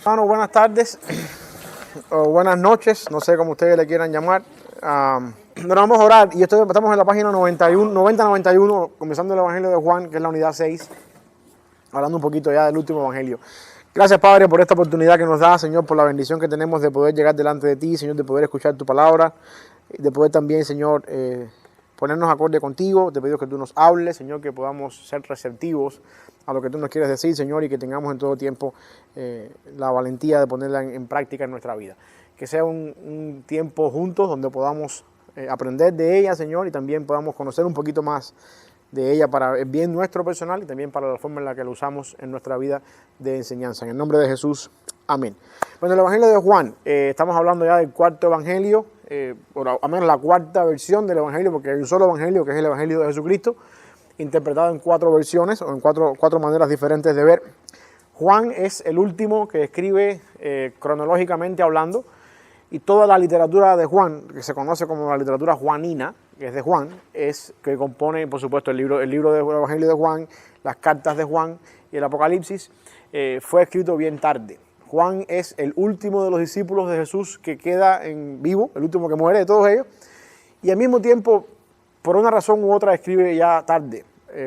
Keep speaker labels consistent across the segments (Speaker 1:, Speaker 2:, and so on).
Speaker 1: Hermano, buenas tardes o buenas noches, no sé cómo ustedes le quieran llamar. Nos vamos a orar y estamos en la página 90-91, comenzando el Evangelio de Juan, que es la unidad 6, hablando un poquito ya del último Evangelio. Gracias, Padre, por esta oportunidad que nos da, Señor, por la bendición que tenemos de poder llegar delante de ti, Señor, de poder escuchar tu palabra, de poder también, Señor, ponernos acorde contigo. Te pido que tú nos hables, Señor, que podamos ser receptivos a lo que tú nos quieres decir, Señor, y que tengamos en todo tiempo la valentía de ponerla en práctica en nuestra vida. Que sea un tiempo juntos donde podamos aprender de ella, Señor, y también podamos conocer un poquito más de ella para el bien nuestro personal y también para la forma en la que lo usamos en nuestra vida de enseñanza. En el nombre de Jesús, amén. Bueno, el Evangelio de Juan, estamos hablando ya del cuarto Evangelio, a menos la cuarta versión del Evangelio, porque hay un solo Evangelio, que es el Evangelio de Jesucristo, interpretado en 4 versiones o en cuatro maneras diferentes de ver. Juan es el último que escribe cronológicamente hablando, y toda la literatura de Juan, que se conoce como la literatura juanina, que es de Juan, es que compone, por supuesto, el libro del Evangelio de Juan, las cartas de Juan y el Apocalipsis, fue escrito bien tarde. Juan es el último de los discípulos de Jesús que queda en vivo, el último que muere de todos ellos, y al mismo tiempo, por una razón u otra, escribe ya tarde,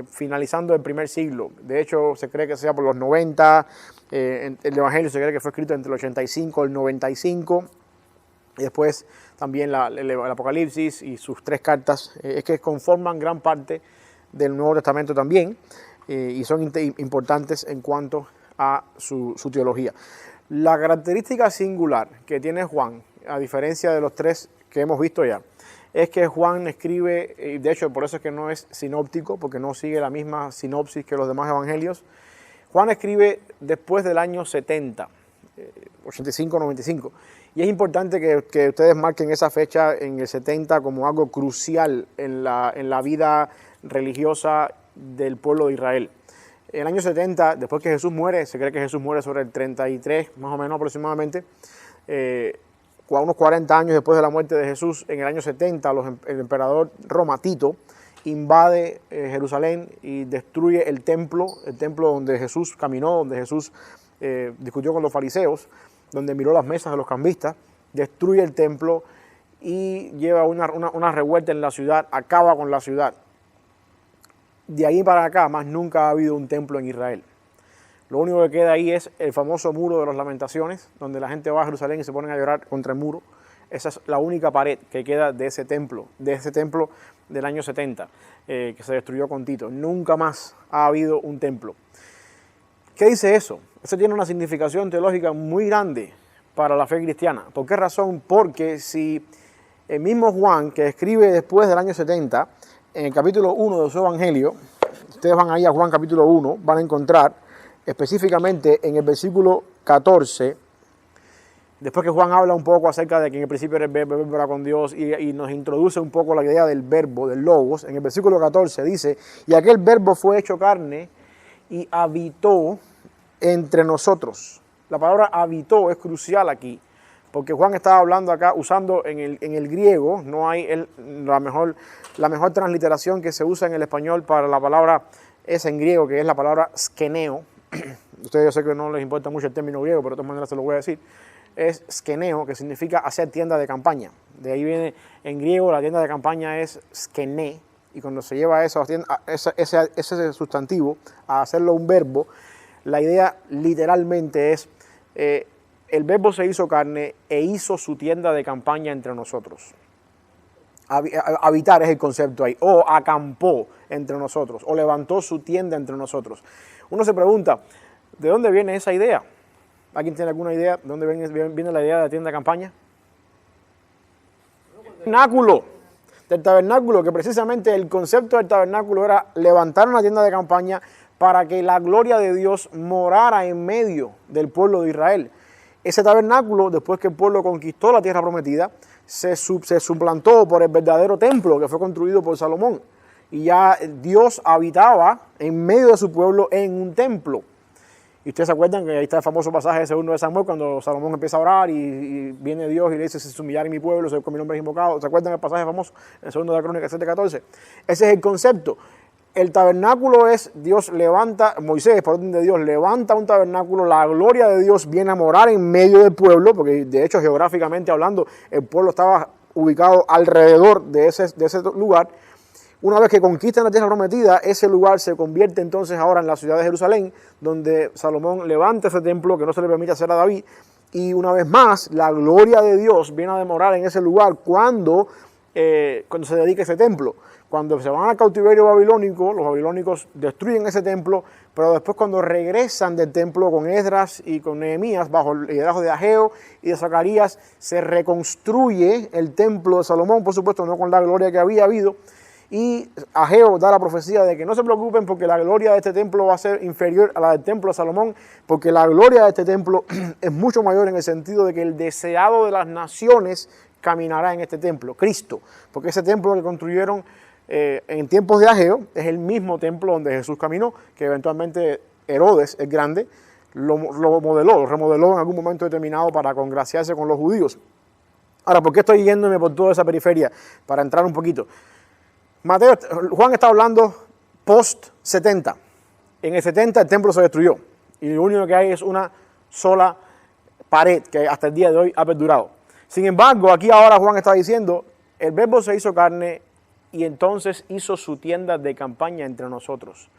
Speaker 1: finalizando el primer siglo. De hecho, se cree que sea por los 90, el Evangelio se cree que fue escrito entre el 85 y el 95, y después también el Apocalipsis y sus 3 cartas, es que conforman gran parte del Nuevo Testamento también, y son importantes en cuanto a su teología. La característica singular que tiene Juan, a diferencia de los 3 que hemos visto ya, es que Juan escribe, y de hecho por eso es que no es sinóptico, porque no sigue la misma sinopsis que los demás evangelios. Juan escribe después del año 70, 85-95, y es importante que ustedes marquen esa fecha en el 70 como algo crucial en la vida religiosa del pueblo de Israel. En el año 70, después que Jesús muere, se cree que Jesús muere sobre el 33, más o menos aproximadamente, unos 40 años después de la muerte de Jesús, en el año 70, el emperador Roma, Tito, invade Jerusalén y destruye el templo donde Jesús caminó, donde Jesús discutió con los fariseos, donde miró las mesas de los cambistas, destruye el templo y lleva una revuelta en la ciudad, acaba con la ciudad. De ahí para acá, más nunca ha habido un templo en Israel. Lo único que queda ahí es el famoso muro de las lamentaciones, donde la gente va a Jerusalén y se ponen a llorar contra el muro. Esa es la única pared que queda de ese templo del año 70, que se destruyó con Tito. Nunca más ha habido un templo. ¿Qué dice eso? Eso tiene una significación teológica muy grande para la fe cristiana. ¿Por qué razón? Porque si el mismo Juan, que escribe después del año 70, en el capítulo 1 de su Evangelio, ustedes van ahí a Juan capítulo 1, van a encontrar específicamente en el versículo 14, después que Juan habla un poco acerca de que en el principio era el verbo era con Dios y nos introduce un poco la idea del verbo, del logos, en el versículo 14 dice, y aquel verbo fue hecho carne y habitó entre nosotros. La palabra habitó es crucial aquí, porque Juan estaba hablando acá, usando en el griego, no hay la mejor transliteración que se usa en el español para la palabra esa en griego, que es la palabra skeneo. Ustedes, yo sé que no les importa mucho el término griego, pero de todas maneras se lo voy a decir. Es skeneo, que significa hacer tienda de campaña. De ahí viene, en griego, la tienda de campaña es skene, y cuando se lleva eso, ese sustantivo a hacerlo un verbo, la idea literalmente es, el verbo se hizo carne e hizo su tienda de campaña entre nosotros. Habitar es el concepto ahí, o acampó entre nosotros, o levantó su tienda entre nosotros. Uno se pregunta, ¿de dónde viene esa idea? ¿Alguien tiene alguna idea de dónde viene la idea de la tienda de campaña? Del tabernáculo, que precisamente el concepto del tabernáculo era levantar una tienda de campaña para que la gloria de Dios morara en medio del pueblo de Israel. Ese tabernáculo, después que el pueblo conquistó la tierra prometida, se suplantó por el verdadero templo que fue construido por Salomón. Y ya Dios habitaba en medio de su pueblo en un templo. Y ustedes se acuerdan que ahí está el famoso pasaje de 2 de Samuel, cuando Salomón empieza a orar y viene Dios y le dice, si se humillara en mi pueblo, con mi nombre es invocado. ¿Se acuerdan el pasaje famoso en 2 de Crónicas 7:14? Ese es el concepto. El tabernáculo es, Dios levanta, Moisés, por orden de Dios, levanta un tabernáculo, la gloria de Dios viene a morar en medio del pueblo, porque de hecho geográficamente hablando, el pueblo estaba ubicado alrededor de ese lugar. Una vez que conquistan la tierra prometida, ese lugar se convierte entonces ahora en la ciudad de Jerusalén, donde Salomón levanta ese templo que no se le permite hacer a David, y una vez más, la gloria de Dios viene a demorar en ese lugar cuando se dedica ese templo. Cuando se van al cautiverio babilónico, los babilónicos destruyen ese templo, pero después cuando regresan del templo con Esdras y con Nehemías, bajo el liderazgo de Ageo y de Zacarías, se reconstruye el templo de Salomón, por supuesto no con la gloria que había habido, y Ageo da la profecía de que no se preocupen porque la gloria de este templo va a ser inferior a la del templo de Salomón, porque la gloria de este templo es mucho mayor en el sentido de que el deseado de las naciones caminará en este templo, Cristo, porque ese templo que construyeron en tiempos de Ageo es el mismo templo donde Jesús caminó, que eventualmente Herodes, el grande, lo remodeló en algún momento determinado para congraciarse con los judíos. Ahora, ¿por qué estoy yéndome por toda esa periferia? Para entrar un poquito. Juan está hablando post 70. En el 70 el templo se destruyó y lo único que hay es una sola pared que hasta el día de hoy ha perdurado. Sin embargo, aquí ahora Juan está diciendo, el Verbo se hizo carne y entonces hizo su tienda de campaña entre nosotros.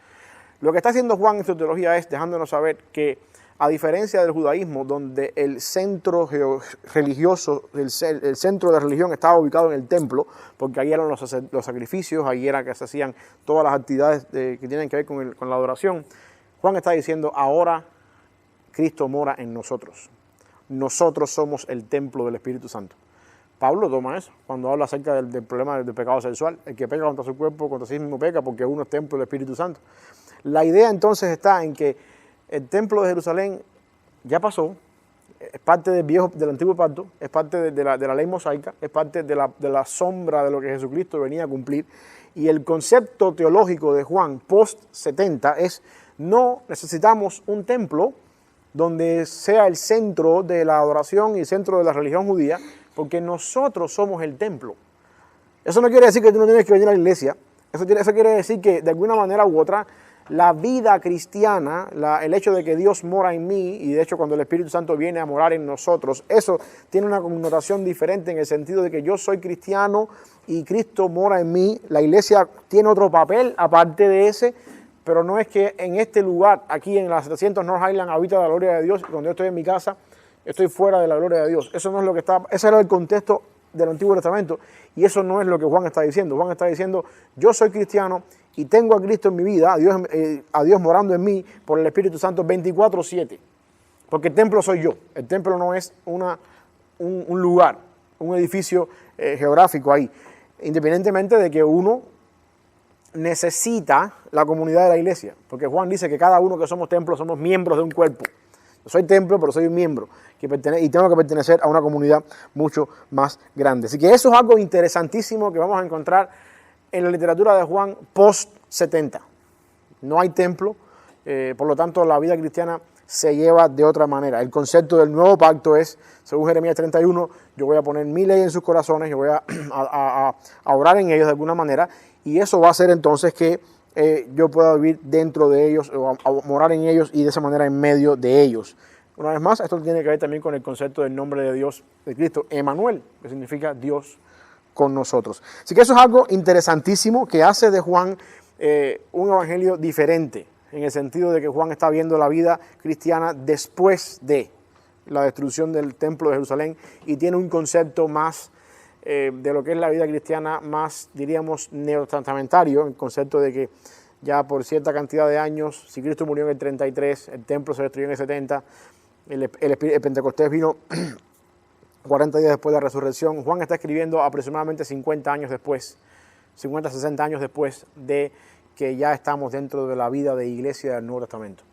Speaker 1: Lo que está haciendo Juan en su teología es dejándonos saber que, a diferencia del judaísmo, donde el centro religioso, el centro de religión estaba ubicado en el templo, porque ahí eran los sacrificios, ahí era que se hacían todas las actividades que tienen que ver con la adoración, Juan está diciendo, ahora Cristo mora en nosotros. Nosotros somos el templo del Espíritu Santo. Pablo toma eso cuando habla acerca del problema del pecado sexual. El que peca contra su cuerpo, contra sí mismo peca, porque uno es templo del Espíritu Santo. La idea entonces está en que el templo de Jerusalén ya pasó, es parte del antiguo pacto, es parte de la ley mosaica, es parte de la sombra de lo que Jesucristo venía a cumplir. Y el concepto teológico de Juan post 70 es, no necesitamos un templo donde sea el centro de la adoración y el centro de la religión judía, porque nosotros somos el templo. Eso no quiere decir que tú no tienes que venir a la iglesia, eso quiere decir que de alguna manera u otra, la vida cristiana, el hecho de que Dios mora en mí, y de hecho cuando el Espíritu Santo viene a morar en nosotros, eso tiene una connotación diferente en el sentido de que yo soy cristiano y Cristo mora en mí. La iglesia tiene otro papel aparte de ese, pero no es que en este lugar, aquí en la 700 North Island, habita la gloria de Dios, y cuando yo estoy en mi casa, estoy fuera de la gloria de Dios. Eso no es lo que está, ese era el contexto del Antiguo Testamento, y eso no es lo que Juan está diciendo. Juan está diciendo, yo soy cristiano y tengo a Cristo en mi vida, a Dios morando en mí por el Espíritu Santo 24/7, porque el templo soy yo. El templo no es un lugar, un edificio geográfico ahí, independientemente de que uno necesita la comunidad de la iglesia, porque Juan dice que cada uno que somos templos somos miembros de un cuerpo. Yo soy templo, pero soy un miembro y tengo que pertenecer a una comunidad mucho más grande. Así que eso es algo interesantísimo que vamos a encontrar en la literatura de Juan post 70. No hay templo, por lo tanto la vida cristiana se lleva de otra manera. El concepto del nuevo pacto es, según Jeremías 31, yo voy a poner mi ley en sus corazones, yo voy a orar en ellos de alguna manera, y eso va a hacer entonces que yo pueda vivir dentro de ellos, o a morar en ellos y de esa manera en medio de ellos. Una vez más, esto tiene que ver también con el concepto del nombre de Dios, de Cristo, Emmanuel, que significa Dios con nosotros. Así que eso es algo interesantísimo que hace de Juan un evangelio diferente, en el sentido de que Juan está viendo la vida cristiana después de la destrucción del templo de Jerusalén y tiene un concepto más de lo que es la vida cristiana, más, diríamos, neotestamentario, el concepto de que ya por cierta cantidad de años, si Cristo murió en el 33, el templo se destruyó en el 70, el Pentecostés vino 40 días después de la resurrección. Juan está escribiendo aproximadamente 50 años después, 50, 60 años después de que ya estamos dentro de la vida de iglesia del Nuevo Testamento.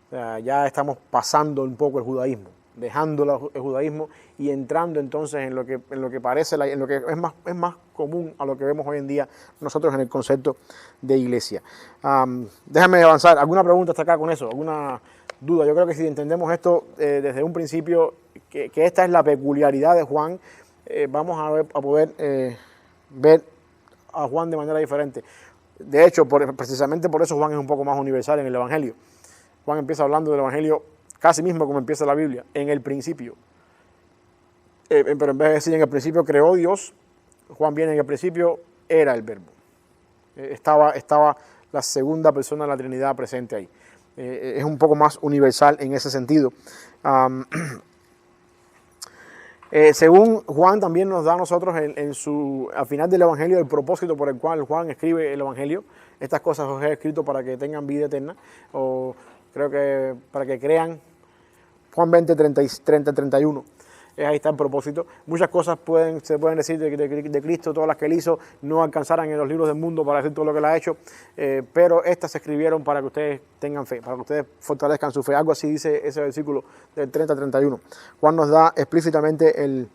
Speaker 1: O sea, ya estamos pasando un poco el judaísmo, dejando el judaísmo y entrando entonces en lo que parece, en lo que es más común a lo que vemos hoy en día nosotros en el concepto de iglesia. Déjame avanzar. ¿Alguna pregunta hasta acá con eso? ¿Alguna duda? Yo creo que si entendemos esto desde un principio, que esta es la peculiaridad de Juan, vamos a poder ver a Juan de manera diferente. De hecho, precisamente por eso Juan es un poco más universal en el Evangelio. Juan empieza hablando del Evangelio casi mismo como empieza la Biblia, en el principio. Pero en vez de decir en el principio creó Dios, Juan viene en el principio era el verbo. Estaba la segunda persona de la Trinidad presente ahí. Es un poco más universal en ese sentido. Según Juan también nos da a nosotros al final del Evangelio el propósito por el cual Juan escribe el Evangelio. Estas cosas os he escrito para que tengan vida eterna, o creo que para que crean. Juan 20, 31. Ahí está el propósito. Muchas cosas se pueden decir de Cristo, todas las que Él hizo, no alcanzarán en los libros del mundo para decir todo lo que Él ha hecho, pero estas se escribieron para que ustedes tengan fe, para que ustedes fortalezcan su fe. Algo así dice ese versículo del 30-31. Juan nos da explícitamente el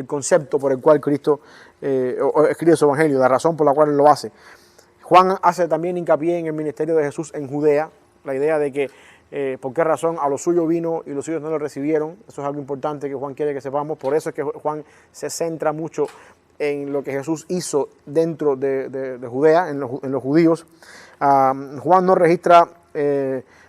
Speaker 1: concepto por el cual Cristo escribe su evangelio, la razón por la cual Él lo hace. Juan hace también hincapié en el ministerio de Jesús en Judea, la idea de que por qué razón a los suyos vino y los suyos no lo recibieron. Eso es algo importante que Juan quiere que sepamos. Por eso es que Juan se centra mucho en lo que Jesús hizo dentro de Judea, en los judíos. Juan no registra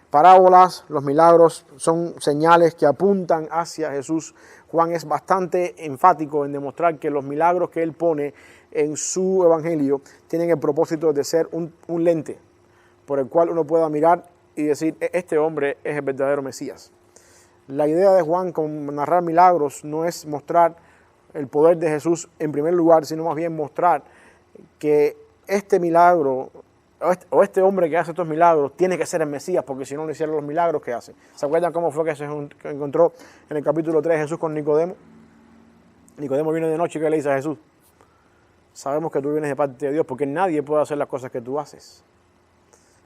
Speaker 1: parábolas, los milagros son señales que apuntan hacia Jesús. Juan es bastante enfático en demostrar que los milagros que él pone en su evangelio tienen el propósito de ser un lente por el cual uno pueda mirar y decir, este hombre es el verdadero Mesías. La idea de Juan con narrar milagros no es mostrar el poder de Jesús en primer lugar, sino más bien mostrar que este milagro o este hombre que hace estos milagros tiene que ser el Mesías, porque si no, no hiciera los milagros que hace. ¿Se acuerdan cómo fue que se encontró en el capítulo 3 Jesús con Nicodemo? Nicodemo viene de noche y ¿qué le dice a Jesús? Sabemos que tú vienes de parte de Dios, porque nadie puede hacer las cosas que tú haces.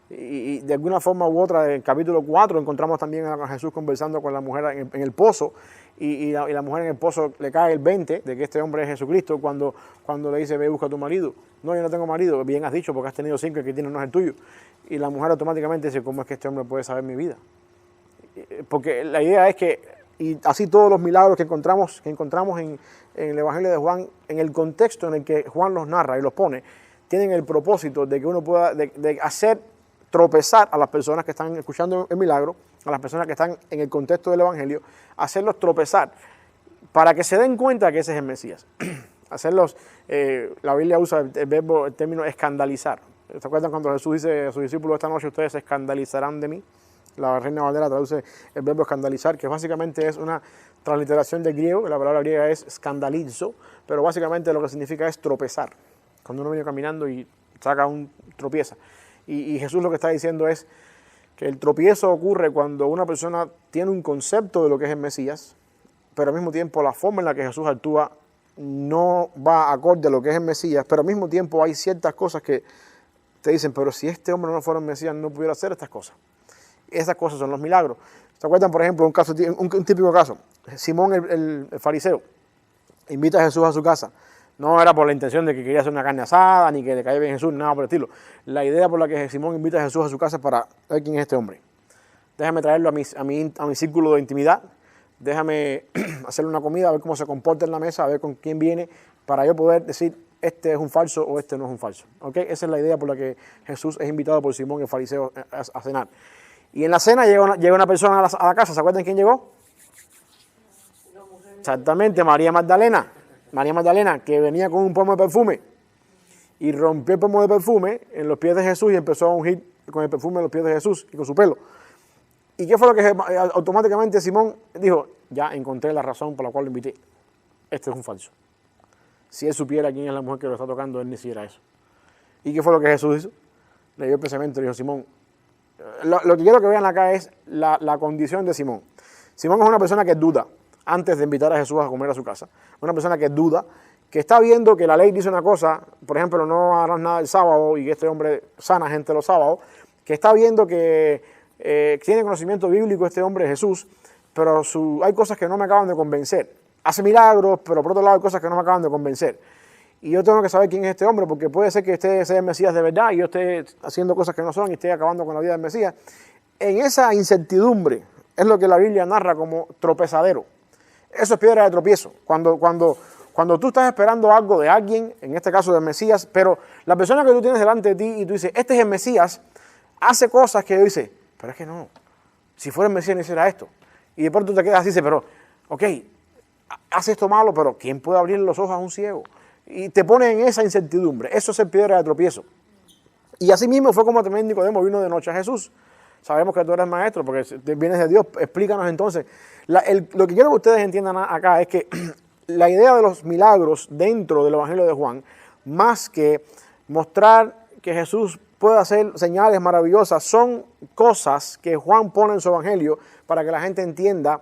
Speaker 1: Y de alguna forma u otra, en el capítulo 4 encontramos también a Jesús conversando con la mujer en el pozo, y la mujer en el pozo le cae el 20 de que este hombre es Jesucristo cuando le dice, ve, busca a tu marido. No, yo no tengo marido. Bien has dicho, porque has tenido 5, el que tienes no es el tuyo. Y la mujer automáticamente dice, ¿cómo es que este hombre puede saber mi vida? Porque la idea es que, y así todos los milagros que encontramos en el Evangelio de Juan, en el contexto en el que Juan los narra y los pone, tienen el propósito de que uno pueda de hacer tropezar a las personas que están escuchando el milagro, a las personas que están en el contexto del Evangelio, hacerlos tropezar para que se den cuenta que ese es el Mesías. Hacerlos, la Biblia usa el término escandalizar. ¿Se acuerdan cuando Jesús dice a sus discípulos esta noche, ustedes se escandalizarán de mí? La Reina Valera traduce el verbo escandalizar, que básicamente es una transliteración del griego, la palabra griega es escandalizo, pero básicamente lo que significa es tropezar. Cuando uno viene caminando y saca un tropieza. Y Jesús lo que está diciendo es que el tropiezo ocurre cuando una persona tiene un concepto de lo que es el Mesías, pero al mismo tiempo la forma en la que Jesús actúa no va acorde a lo que es el Mesías, pero al mismo tiempo hay ciertas cosas que te dicen, pero si este hombre no fuera el Mesías no pudiera hacer estas cosas. Esas cosas son los milagros. ¿Se acuerdan, por ejemplo, un típico caso? Simón el fariseo invita a Jesús a su casa. No era por la intención de que quería hacer una carne asada, ni que le caía bien Jesús, nada por el estilo. La idea por la que Simón invita a Jesús a su casa es para ver quién es este hombre. Déjame traerlo a mi círculo de intimidad, déjame hacerle una comida, a ver cómo se comporta en la mesa, a ver con quién viene, para yo poder decir, este es un falso o este no es un falso. ¿Okay? Esa es la idea por la que Jesús es invitado por Simón el fariseo a cenar. Y en la cena llega una persona a la casa, ¿se acuerdan quién llegó? Exactamente, María Magdalena. María Magdalena, que venía con un pomo de perfume y rompió el pomo de perfume en los pies de Jesús y empezó a ungir con el perfume en los pies de Jesús y con su pelo. ¿Y qué fue lo que automáticamente Simón dijo? Ya encontré la razón por la cual lo invité. Este es un falso. Si él supiera quién es la mujer que lo está tocando, él ni hiciera eso. ¿Y qué fue lo que Jesús hizo? Le dio el pensamiento y dijo, Simón, lo que quiero que vean acá es la condición de Simón. Simón es una persona que duda antes de invitar a Jesús a comer a su casa. Una persona que duda, que está viendo que la ley dice una cosa, por ejemplo, no harás nada el sábado y que este hombre sana gente los sábados, que está viendo que tiene conocimiento bíblico este hombre Jesús, pero hay cosas que no me acaban de convencer. Hace milagros, pero por otro lado hay cosas que no me acaban de convencer. Y yo tengo que saber quién es este hombre, porque puede ser que este sea el Mesías de verdad y yo esté haciendo cosas que no son y esté acabando con la vida del Mesías. En esa incertidumbre es lo que la Biblia narra como tropezadero. Eso es piedra de tropiezo. Cuando Cuando tú estás esperando algo de alguien, en este caso del Mesías, pero la persona que tú tienes delante de ti y tú dices, este es el Mesías, hace cosas que yo dice, pero es que no, si fuera el Mesías no hiciera esto. Y de pronto te quedas así, dices, pero, ok, hace esto malo, pero ¿quién puede abrir los ojos a un ciego? Y te pone en esa incertidumbre. Eso es el piedra de tropiezo. Y así mismo fue como también Nicodemo vino de noche a Jesús. Sabemos que tú eres maestro porque vienes de Dios. Explícanos entonces. Lo que quiero que ustedes entiendan acá es que la idea de los milagros dentro del Evangelio de Juan, más que mostrar que Jesús puede hacer señales maravillosas, son cosas que Juan pone en su Evangelio para que la gente entienda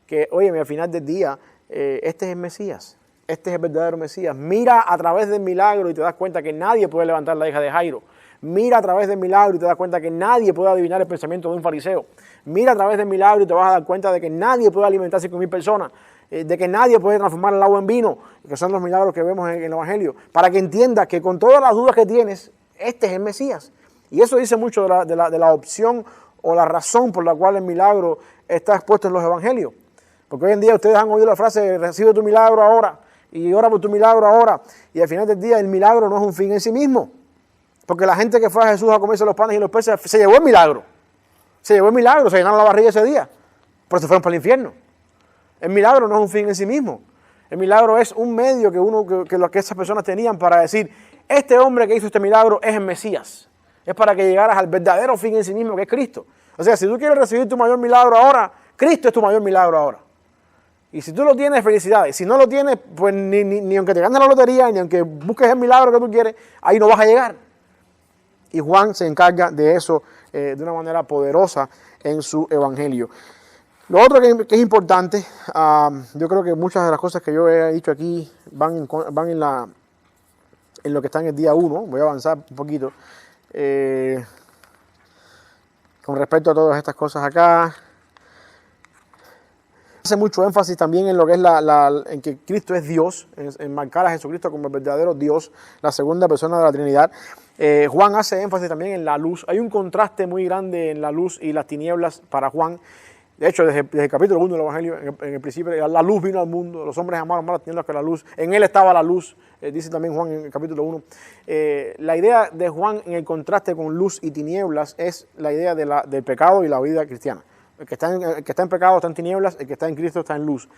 Speaker 1: que, oye, al final del día, este es el Mesías. Este es el verdadero Mesías. Mira a través del milagro y te das cuenta que nadie puede levantar la hija de Jairo. Mira a través del milagro y te das cuenta que nadie puede adivinar el pensamiento de un fariseo. Mira a través del milagro y te vas a dar cuenta de que nadie puede alimentar 5,000 personas, de que nadie puede transformar el agua en vino, que son los milagros que vemos en el Evangelio, para que entiendas que con todas las dudas que tienes, este es el Mesías. Y eso dice mucho de la opción o la razón por la cual el milagro está expuesto en los Evangelios. Porque hoy en día ustedes han oído la frase, recibe tu milagro ahora, y ora por tu milagro ahora, y al final del día el milagro no es un fin en sí mismo, porque la gente que fue a Jesús a comerse los panes y los peces se llevó el milagro, se llenaron la barriga ese día, pero se fueron para el infierno. El milagro no es un fin en sí mismo, el milagro es un medio que esas personas tenían para decir, este hombre que hizo este milagro es el Mesías, es para que llegaras al verdadero fin en sí mismo que es Cristo. O sea, si tú quieres recibir tu mayor milagro ahora, Cristo es tu mayor milagro ahora. Y si tú lo tienes, felicidades. Si no lo tienes, pues ni aunque te ganes la lotería, ni aunque busques el milagro que tú quieres, ahí no vas a llegar. Y Juan se encarga de eso de una manera poderosa en su evangelio. Lo otro que es importante, yo creo que muchas de las cosas que yo he dicho aquí van en lo que está en el día 1. Voy a avanzar un poquito. Con respecto a todas estas cosas acá. Hace mucho énfasis también en lo que es en que Cristo es Dios, en marcar a Jesucristo como el verdadero Dios, la segunda persona de la Trinidad. Juan hace énfasis también en la luz. Hay un contraste muy grande en la luz y las tinieblas para Juan. De hecho, desde el capítulo 1 del Evangelio, en el principio, la luz vino al mundo, los hombres amaron más las tinieblas que la luz. En él estaba la luz, dice también Juan en el capítulo 1. La idea de Juan en el contraste con luz y tinieblas es la idea del pecado y la vida cristiana. El que está en pecado está en tinieblas, el que está en Cristo está en luz.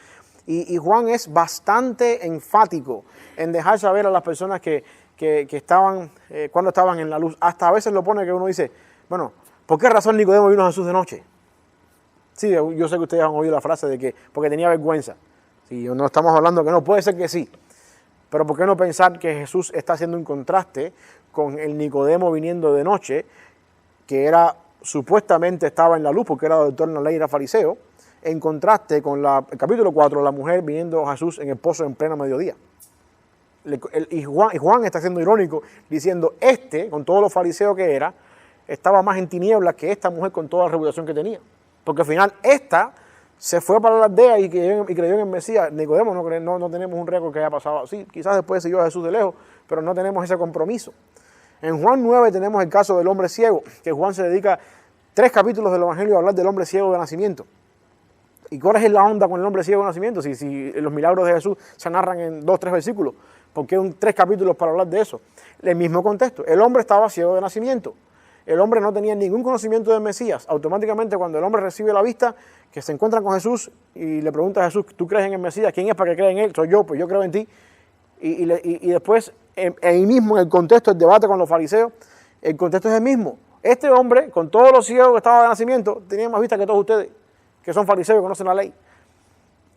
Speaker 1: Y Juan es bastante enfático en dejar saber a las personas que estaban, cuando estaban en la luz. Hasta a veces lo pone que uno dice, bueno, ¿por qué razón Nicodemo vino a Jesús de noche? Sí, yo sé que ustedes han oído la frase de que porque tenía vergüenza. Sí, no estamos hablando que no, puede ser que sí. Pero ¿por qué no pensar que Jesús está haciendo un contraste con el Nicodemo viniendo de noche, que supuestamente estaba en la luz porque era doctor en la ley y era fariseo, en contraste con el capítulo 4, la mujer viniendo a Jesús en el pozo en pleno mediodía? Y Juan está siendo irónico diciendo, con todos los fariseos que era, estaba más en tinieblas que esta mujer con toda la reputación que tenía. Porque al final se fue para la aldea y creyó en el Mesías. Nicodemo no tenemos un récord que haya pasado así. Quizás después siguió a Jesús de lejos, pero no tenemos ese compromiso. En Juan 9 tenemos el caso del hombre ciego, que Juan se dedica 3 capítulos del Evangelio a hablar del hombre ciego de nacimiento. ¿Y cuál es la onda con el hombre ciego de nacimiento? Si los milagros de Jesús se narran en 2 o 3 versículos, ¿por qué 3 capítulos para hablar de eso? El mismo contexto. El hombre estaba ciego de nacimiento. El hombre no tenía ningún conocimiento del Mesías. Automáticamente cuando el hombre recibe la vista, que se encuentra con Jesús y le pregunta a Jesús, ¿tú crees en el Mesías? ¿Quién es para que crea en él? Soy yo, pues yo creo en ti. Y después, ahí mismo en el contexto del debate con los fariseos, el contexto es el mismo. Este hombre, con todos los ciegos que estaba de nacimiento, tenía más vista que todos ustedes, que son fariseos y conocen la ley.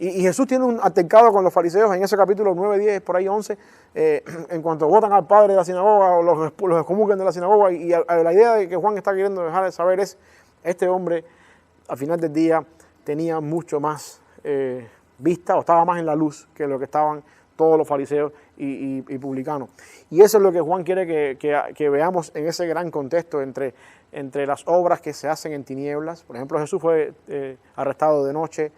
Speaker 1: Y Jesús tiene un altercado con los fariseos en ese capítulo 9, 10, por ahí 11, en cuanto votan al padre de la sinagoga o los excomulgan de la sinagoga. Y la idea de que Juan está queriendo dejar de saber es, este hombre, al final del día, tenía mucho más vista o estaba más en la luz que lo que estaban todos los fariseos y publicanos. Y eso es lo que Juan quiere que veamos en ese gran contexto entre las obras que se hacen en tinieblas. Por ejemplo, Jesús fue arrestado de noche.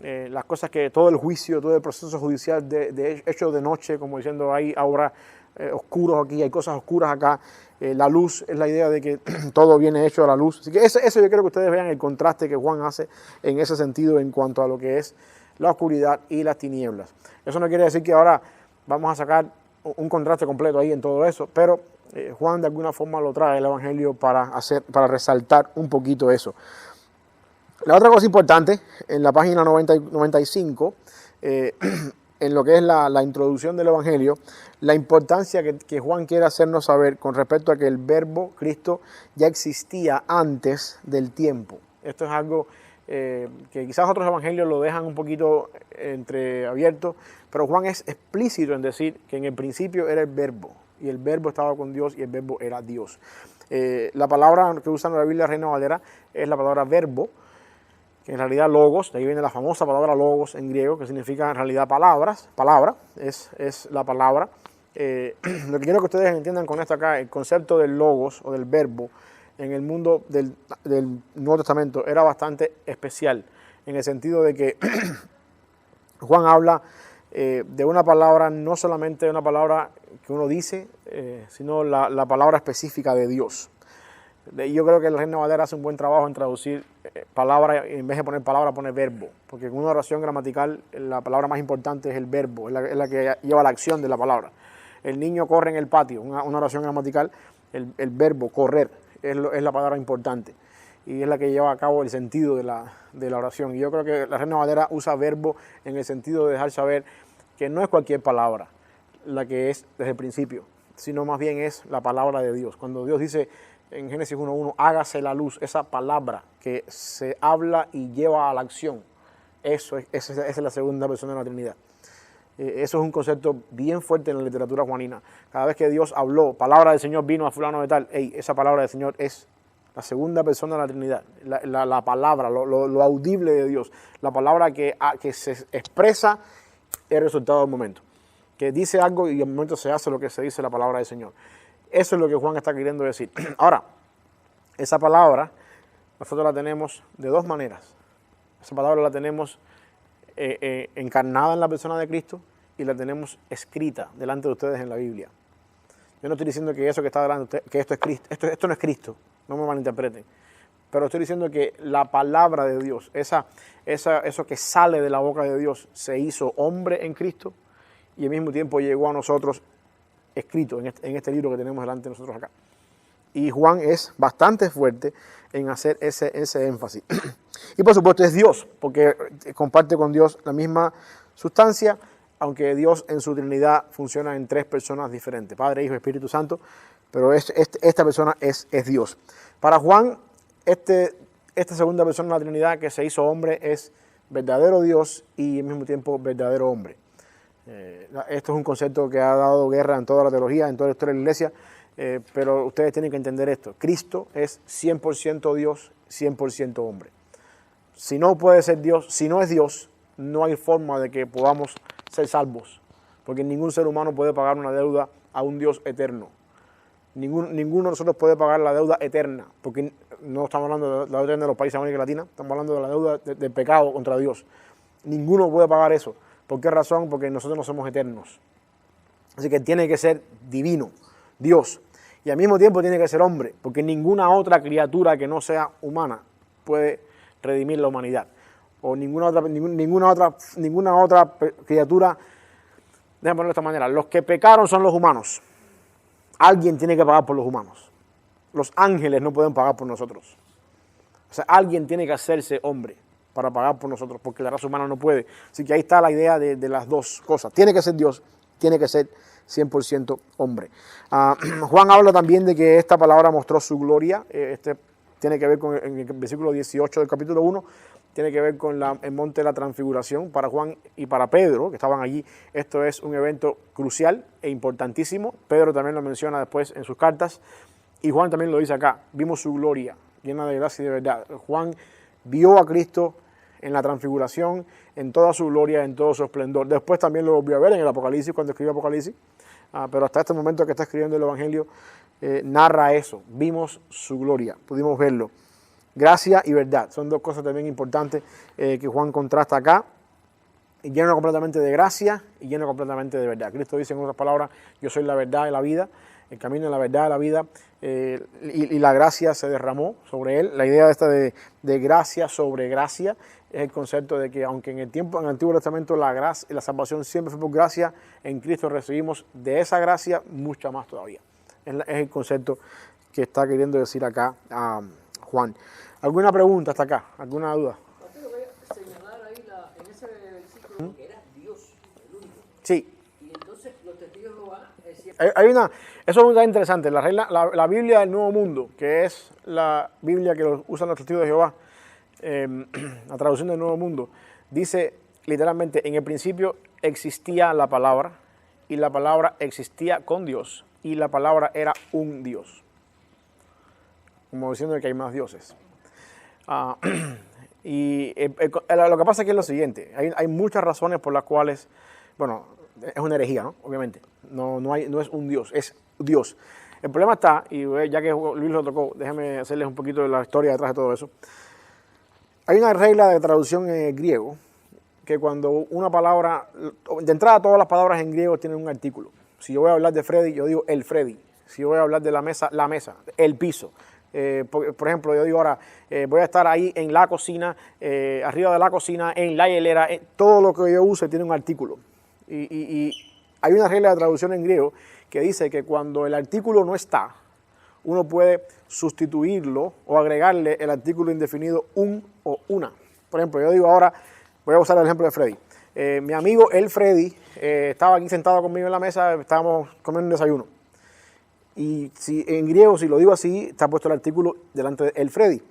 Speaker 1: Las cosas que todo el juicio, todo el proceso judicial hecho de noche, como diciendo hay ahora oscuros aquí, hay cosas oscuras acá. La luz es la idea de que todo viene hecho a la luz. Así que eso yo quiero que ustedes vean el contraste que Juan hace en ese sentido en cuanto a lo que es la oscuridad y las tinieblas. Eso no quiere decir que ahora vamos a sacar un contraste completo ahí en todo eso, pero Juan de alguna forma lo trae el Evangelio para resaltar un poquito eso. La otra cosa importante, en la página 90 y 95, en lo que es la introducción del Evangelio, la importancia que Juan quiere hacernos saber con respecto a que el verbo Cristo ya existía antes del tiempo. Esto es algo que quizás otros evangelios lo dejan un poquito entreabierto, pero Juan es explícito en decir que en el principio era el verbo, y el verbo estaba con Dios y el verbo era Dios. La palabra que usan en la Biblia Reina Valera es la palabra verbo, que en realidad logos, de ahí viene la famosa palabra logos en griego, que significa en realidad palabra, es la palabra. Lo que quiero que ustedes entiendan con esto acá, el concepto del logos o del verbo en el mundo del Nuevo Testamento era bastante especial, en el sentido de que Juan habla de una palabra, no solamente de una palabra que uno dice, sino la palabra específica de Dios. Yo creo que el Reina Valera hace un buen trabajo en traducir palabra, en vez de poner palabra, pone verbo, porque en una oración gramatical la palabra más importante es el verbo, es la que lleva la acción de la palabra. El niño corre en el patio, una oración gramatical, el verbo correr es la palabra importante y es la que lleva a cabo el sentido de la oración. Y yo creo que la Reina Valera usa verbo en el sentido de dejar saber que no es cualquier palabra la que es desde el principio, sino más bien es la palabra de Dios. Cuando Dios dice en Génesis 1:1, hágase la luz, esa palabra que se habla y lleva a la acción, esa es la segunda persona de la Trinidad. Eso es un concepto bien fuerte en la literatura juanina. Cada vez que Dios habló, palabra del Señor vino a fulano de tal, esa palabra del Señor es la segunda persona de la Trinidad, la palabra, lo audible de Dios, la palabra que se expresa el resultado del momento, que dice algo y al momento se hace lo que se dice la palabra del Señor. Eso es lo que Juan está queriendo decir. Ahora, esa palabra nosotros la tenemos de dos maneras. Esa palabra la tenemos encarnada en la persona de Cristo y la tenemos escrita delante de ustedes en la Biblia. Yo no estoy diciendo que eso que está delante de ustedes, que esto es Cristo, esto no es Cristo, no me malinterpreten. Pero estoy diciendo que la palabra de Dios, eso que sale de la boca de Dios, se hizo hombre en Cristo y al mismo tiempo llegó a nosotros escrito en este libro que tenemos delante de nosotros acá. Y Juan es bastante fuerte en hacer ese énfasis. Y por supuesto es Dios, porque comparte con Dios la misma sustancia, aunque Dios en su Trinidad funciona en tres personas diferentes, Padre, Hijo y Espíritu Santo, pero esta persona es Dios. Para Juan, esta segunda persona de la Trinidad que se hizo hombre es verdadero Dios y al mismo tiempo verdadero hombre. Esto es un concepto que ha dado guerra en toda la teología, en toda la historia de la iglesia, pero ustedes tienen que entender esto. Cristo es 100% Dios, 100% hombre. Si no puede ser Dios, si no es Dios, no hay forma de que podamos ser salvos, porque ningún ser humano puede pagar una deuda a un Dios eterno. Ninguno de nosotros puede pagar la deuda eterna, porque no estamos hablando de la deuda de los países de América Latina, estamos hablando de la deuda del pecado contra Dios. Ninguno puede pagar eso. ¿Por qué razón? Porque nosotros no somos eternos. Así que tiene que ser divino, Dios. Y al mismo tiempo tiene que ser hombre, porque ninguna otra criatura que no sea humana puede redimir la humanidad. O ninguna otra criatura. Déjame ponerlo de esta manera. Los que pecaron son los humanos. Alguien tiene que pagar por los humanos. Los ángeles no pueden pagar por nosotros. O sea, alguien tiene que hacerse hombre para pagar por nosotros, porque la raza humana no puede. Así que ahí está la idea de las dos cosas. Tiene que ser Dios, tiene que ser 100% hombre. Juan habla también de que esta palabra mostró su gloria. Tiene que ver con en el versículo 18 del capítulo 1, tiene que ver con el monte de la transfiguración. Para Juan y para Pedro, que estaban allí, esto es un evento crucial e importantísimo. Pedro también lo menciona después en sus cartas, y Juan también lo dice acá. Vimos su gloria, llena de gracia y de verdad. Juan vio a Cristo en la transfiguración, en toda su gloria, en todo su esplendor. Después también lo volvió a ver en el Apocalipsis, cuando escribió Apocalipsis, pero hasta este momento que está escribiendo el Evangelio, narra eso. Vimos su gloria, pudimos verlo. Gracia y verdad, son dos cosas también importantes que Juan contrasta acá. Lleno completamente de gracia y lleno completamente de verdad. Cristo dice en otras palabras, yo soy la verdad y la vida, el camino de la verdad y la vida, y la gracia se derramó sobre él. La idea esta de gracia sobre gracia es el concepto de que aunque en el Antiguo Testamento la gracia y la salvación siempre fue por gracia, en Cristo recibimos de esa gracia mucha más todavía. Es el concepto que está queriendo decir acá Juan. ¿Alguna pregunta hasta acá? ¿Alguna duda?
Speaker 2: Señalar ahí en ese versículo que era Dios, el único.
Speaker 1: Sí.
Speaker 2: Y entonces los testigos de Jehová
Speaker 1: eso es muy interesante. La Biblia del Nuevo Mundo, que es la Biblia que usan los testigos de Jehová, la traducción del Nuevo Mundo, dice literalmente, en el principio existía la palabra, y la palabra existía con Dios, y la palabra era un Dios. Como diciendo que hay más dioses. Lo que pasa es que es lo siguiente, hay muchas razones por las cuales, bueno, es una herejía, ¿no? Obviamente, no es un Dios, es Dios. El problema está, y ya que Luis lo tocó, déjenme hacerles un poquito de la historia detrás de todo eso. Hay una regla de traducción en griego, que cuando una palabra, de entrada todas las palabras en griego tienen un artículo. Si yo voy a hablar de Freddy, yo digo el Freddy. Si yo voy a hablar de la mesa, el piso. Por ejemplo, yo digo ahora, voy a estar ahí en la cocina, arriba de la cocina, en la hielera, todo lo que yo use tiene un artículo. Y hay una regla de traducción en griego que dice que cuando el artículo no está, uno puede sustituirlo o agregarle el artículo indefinido un o una. Por ejemplo, yo digo ahora, voy a usar el ejemplo de Freddy. Mi amigo, el Freddy, estaba aquí sentado conmigo en la mesa, estábamos comiendo un desayuno. Y si en griego, si lo digo así, está puesto el artículo delante de el Freddy.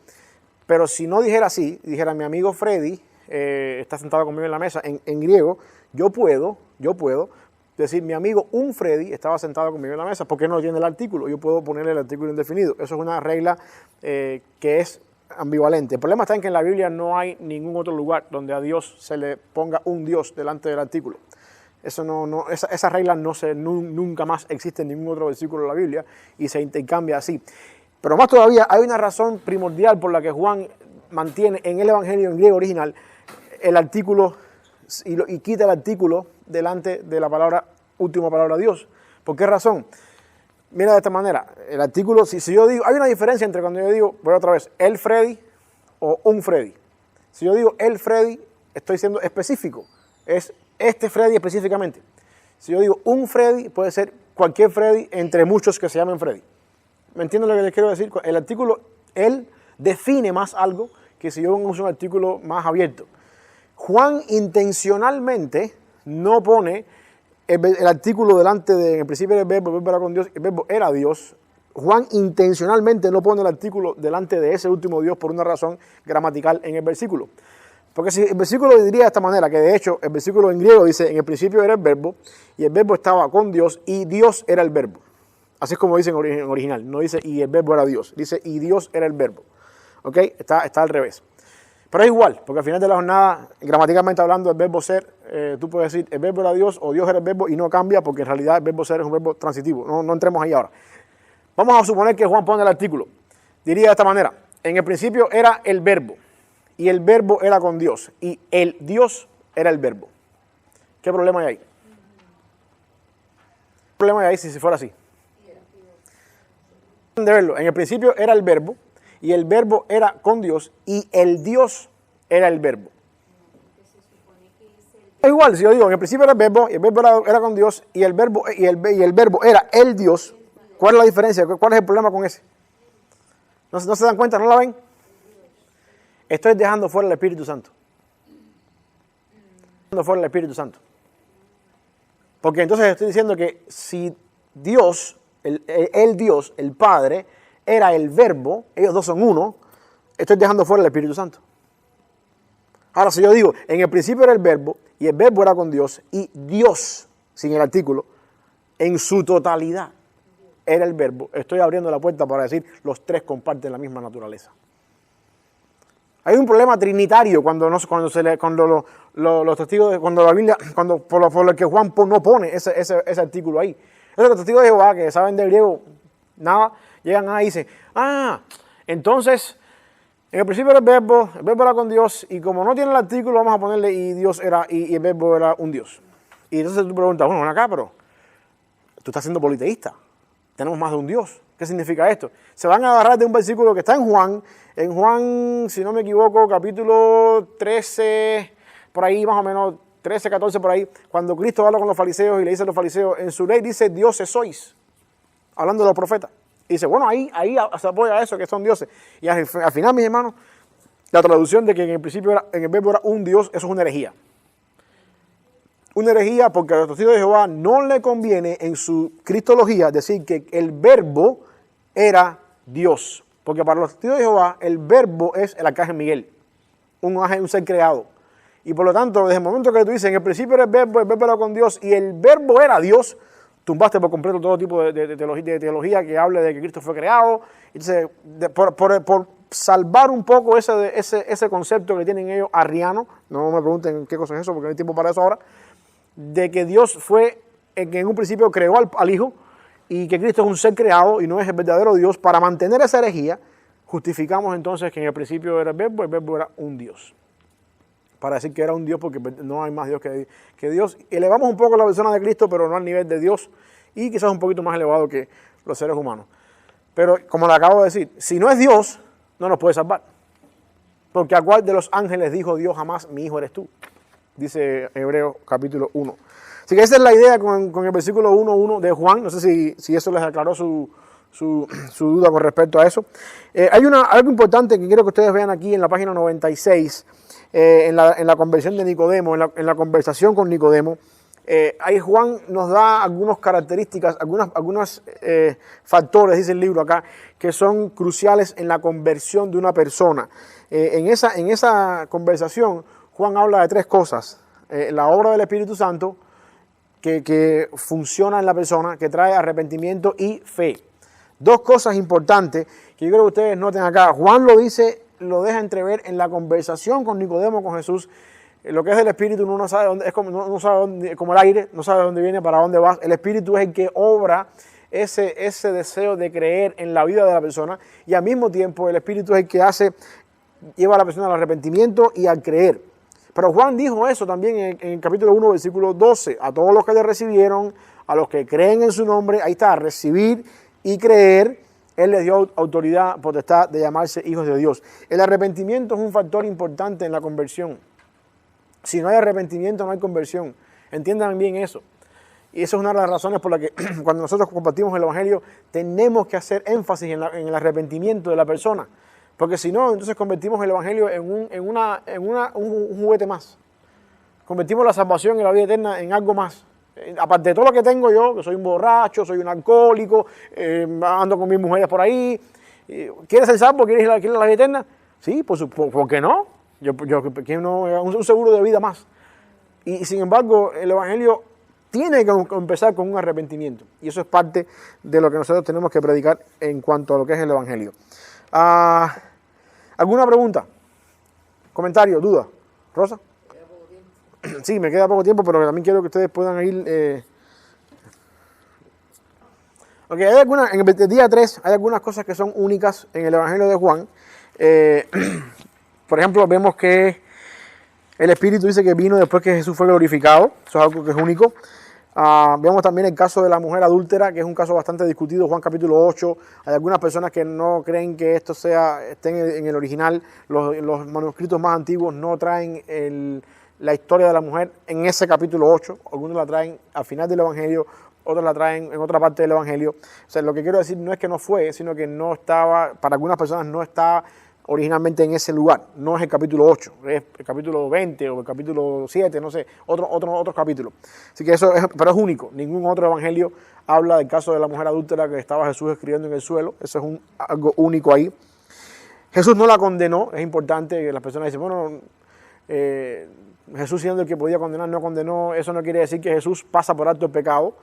Speaker 1: Pero si no dijera así, dijera mi amigo Freddy, está sentado conmigo en la mesa, en griego, yo puedo decir mi amigo un Freddy estaba sentado conmigo en la mesa, porque no tiene el artículo, yo puedo ponerle el artículo indefinido. Eso es una regla que es ambivalente. El problema está en que en la Biblia no hay ningún otro lugar donde a Dios se le ponga un Dios delante del artículo. Esa regla nunca más existe en ningún otro versículo de la Biblia y se intercambia así. Pero más todavía, hay una razón primordial por la que Juan mantiene en el Evangelio en griego original el artículo y quita el artículo delante de la última palabra Dios. ¿Por qué razón? Mira de esta manera, el artículo, si yo digo, hay una diferencia entre cuando yo digo, voy otra vez, el Freddy o un Freddy. Si yo digo el Freddy, estoy siendo específico, es este Freddy específicamente. Si yo digo un Freddy, puede ser cualquier Freddy entre muchos que se llamen Freddy. ¿Me entienden lo que les quiero decir? El artículo, él define más algo que si yo uso un artículo más abierto. Juan intencionalmente no pone el artículo delante de, en el principio era el verbo era con Dios, el verbo era Dios. Juan intencionalmente no pone el artículo delante de ese último Dios por una razón gramatical en el versículo. Porque si el versículo diría de esta manera, que de hecho el versículo en griego dice, en el principio era el verbo, y el verbo estaba con Dios, y Dios era el verbo. Así es como dice en original, no dice y el verbo era Dios, dice y Dios era el verbo. ¿Ok? Está al revés. Pero es igual, porque al final de la jornada, gramaticalmente hablando, el verbo ser, tú puedes decir el verbo era Dios o Dios era el verbo y no cambia porque en realidad el verbo ser es un verbo transitivo. No entremos ahí ahora. Vamos a suponer que Juan pone el artículo. Diría de esta manera, en el principio era el verbo y el verbo era con Dios y el Dios era el verbo. ¿Qué problema hay ahí? ¿Qué problema hay ahí si fuera así? De verlo, en el principio era el verbo y el verbo era con Dios y el Dios era el verbo. Es igual, si yo digo, en el principio era el verbo y el verbo era con Dios y el verbo era el Dios, ¿cuál es la diferencia? ¿Cuál es el problema con ese? ¿No se dan cuenta? ¿No la ven? Estoy dejando fuera el Espíritu Santo. Dejando fuera el Espíritu Santo. Porque entonces estoy diciendo que si Dios, el Dios, el Padre, era el verbo, ellos dos son uno, estoy dejando fuera el Espíritu Santo. Ahora, si yo digo, en el principio era el verbo, y el verbo era con Dios, y Dios, sin el artículo, en su totalidad, era el verbo, estoy abriendo la puerta para decir, los tres comparten la misma naturaleza. Hay un problema trinitario cuando los testigos, cuando la Biblia, por lo que Juan no pone ese artículo ahí. Los testigos de Jehová que saben de griego nada, llegan ahí y dicen, entonces, en el principio era el verbo era con Dios, y como no tiene el artículo, vamos a ponerle y Dios era, y el verbo era un Dios. Y entonces tú preguntas, bueno, ven acá, pero tú estás siendo politeísta. Tenemos más de un Dios. ¿Qué significa esto? Se van a agarrar de un versículo que está en Juan, si no me equivoco, capítulo 13, por ahí más o menos, 13, 14 por ahí, cuando Cristo habla con los fariseos y le dice a los fariseos, en su ley dice dioses sois, hablando de los profetas. Y dice, bueno, ahí se apoya a eso, que son dioses. Y al final, mis hermanos, la traducción de que en el principio en el verbo era un Dios, eso es una herejía. Una herejía porque a los testigos de Jehová no le conviene en su cristología decir que el verbo era Dios. Porque para los testigos de Jehová el verbo es el arcángel Miguel, un ser creado. Y por lo tanto, desde el momento que tú dices, en el principio era el verbo era con Dios y el verbo era Dios, tumbaste por completo todo tipo de teología que hable de que Cristo fue creado. Entonces, por salvar un poco ese concepto que tienen ellos arriano, no me pregunten qué cosa es eso porque no hay tiempo para eso ahora, de que Dios fue el que en un principio creó al Hijo y que Cristo es un ser creado y no es el verdadero Dios. Para mantener esa herejía, justificamos entonces que en el principio era el verbo era un Dios. Para decir que era un Dios porque no hay más Dios que Dios. Elevamos un poco la persona de Cristo, pero no al nivel de Dios y quizás un poquito más elevado que los seres humanos. Pero como le acabo de decir, si no es Dios, no nos puede salvar. Porque ¿a cuál de los ángeles dijo Dios jamás, mi hijo eres tú? Dice Hebreos capítulo 1. Así que esa es la idea con el versículo 1.1 de Juan. No sé si eso les aclaró su duda con respecto a eso. Hay algo importante que quiero que ustedes vean aquí en la página 96, en la conversión de Nicodemo, en la conversación con Nicodemo. Ahí Juan nos da algunas características, algunos factores, dice el libro acá, que son cruciales en la conversión de una persona. En esa conversación, Juan habla de tres cosas. La obra del Espíritu Santo, que funciona en la persona, que trae arrepentimiento y fe. Dos cosas importantes que yo creo que ustedes noten acá. Juan lo dice, lo deja entrever en la conversación con Nicodemo, con Jesús. Lo que es el Espíritu, uno no sabe dónde, es como, no sabe dónde, como el aire, no sabe dónde viene, para dónde va. El Espíritu es el que obra ese deseo de creer en la vida de la persona, y al mismo tiempo el Espíritu es el que lleva a la persona al arrepentimiento y al creer. Pero Juan dijo eso también en el capítulo 1, versículo 12. A todos los que le recibieron, a los que creen en su nombre, ahí está, recibir y creer, Él les dio autoridad, potestad de llamarse hijos de Dios. El arrepentimiento es un factor importante en la conversión. Si no hay arrepentimiento, no hay conversión. Entiendan bien eso. Y esa es una de las razones por las que cuando nosotros compartimos el Evangelio, tenemos que hacer énfasis en el arrepentimiento de la persona. Porque si no, entonces convertimos el Evangelio en un juguete más. Convertimos la salvación y la vida eterna en algo más. Aparte de todo lo que tengo yo, que soy un borracho, soy un alcohólico, ando con mis mujeres por ahí. ¿Quieres ser salvo? ¿Quieres ir a la vida eterna? Sí, ¿por qué no? Yo quiero un seguro de vida más. Y sin embargo, el Evangelio tiene que empezar con un arrepentimiento. Y eso es parte de lo que nosotros tenemos que predicar en cuanto a lo que es el Evangelio. ¿Alguna pregunta? ¿Comentario? ¿Duda? ¿Rosa?
Speaker 2: Me queda poco tiempo.
Speaker 1: Sí, me queda poco tiempo, pero también quiero que ustedes puedan ir... Okay, en el día 3 hay algunas cosas que son únicas en el Evangelio de Juan. Por ejemplo, vemos que el Espíritu dice que vino después que Jesús fue glorificado. Eso es algo que es único. Vemos también el caso de la mujer adúltera, que es un caso bastante discutido, Juan capítulo 8. Hay algunas personas que no creen que esto esté en el original. Los manuscritos más antiguos no traen la historia de la mujer en ese capítulo 8. Algunos la traen al final del Evangelio, otros la traen en otra parte del Evangelio. O sea, lo que quiero decir no es que no fue, sino que no estaba, para algunas personas no está originalmente en ese lugar. No es el capítulo 8, es el capítulo 20 o el capítulo 7, no sé, otro capítulo. Así que pero es único. Ningún otro evangelio habla del caso de la mujer adúltera que estaba Jesús escribiendo en el suelo. Eso es algo único ahí. Jesús no la condenó, es importante que las personas dicen, bueno, Jesús siendo el que podía condenar, no condenó. Eso no quiere decir que Jesús pasa por alto el pecado.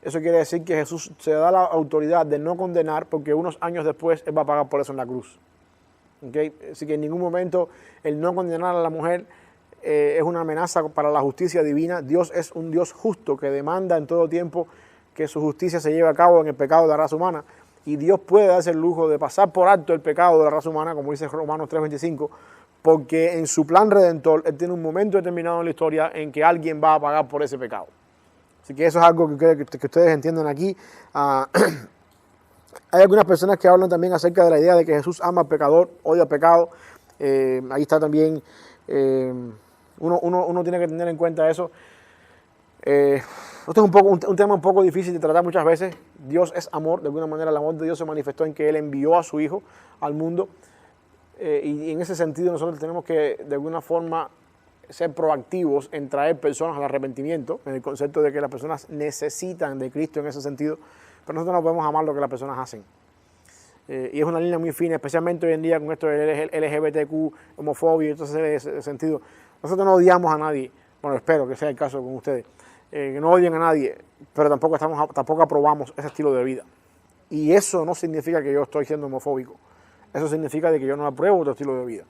Speaker 1: Eso quiere decir que Jesús se da la autoridad de no condenar porque unos años después Él va a pagar por eso en la cruz. Okay. Así que en ningún momento el no condenar a la mujer es una amenaza para la justicia divina. Dios es un Dios justo que demanda en todo tiempo que su justicia se lleve a cabo en el pecado de la raza humana. Y Dios puede darse el lujo de pasar por alto el pecado de la raza humana, como dice Romanos 3:25, porque en su plan redentor Él tiene un momento determinado en la historia en que alguien va a pagar por ese pecado. Así que eso es algo que ustedes entiendan aquí. Hay algunas personas que hablan también acerca de la idea de que Jesús ama al pecador, odia al pecado. Ahí está también, uno tiene que tener en cuenta eso. Esto es un tema un poco difícil de tratar muchas veces. Dios es amor, de alguna manera el amor de Dios se manifestó en que Él envió a su Hijo al mundo. Y en ese sentido nosotros tenemos que de alguna forma ser proactivos en traer personas al arrepentimiento, en el concepto de que las personas necesitan de Cristo en ese sentido, pero nosotros no podemos amar lo que las personas hacen. Y es una línea muy fina, especialmente hoy en día con esto del LGBTQ, homofobia y ese sentido. Nosotros no odiamos a nadie, bueno, espero que sea el caso con ustedes, que no odien a nadie, pero tampoco aprobamos ese estilo de vida. Y eso no significa que yo estoy siendo homofóbico, eso significa de que yo no apruebo otro estilo de vida.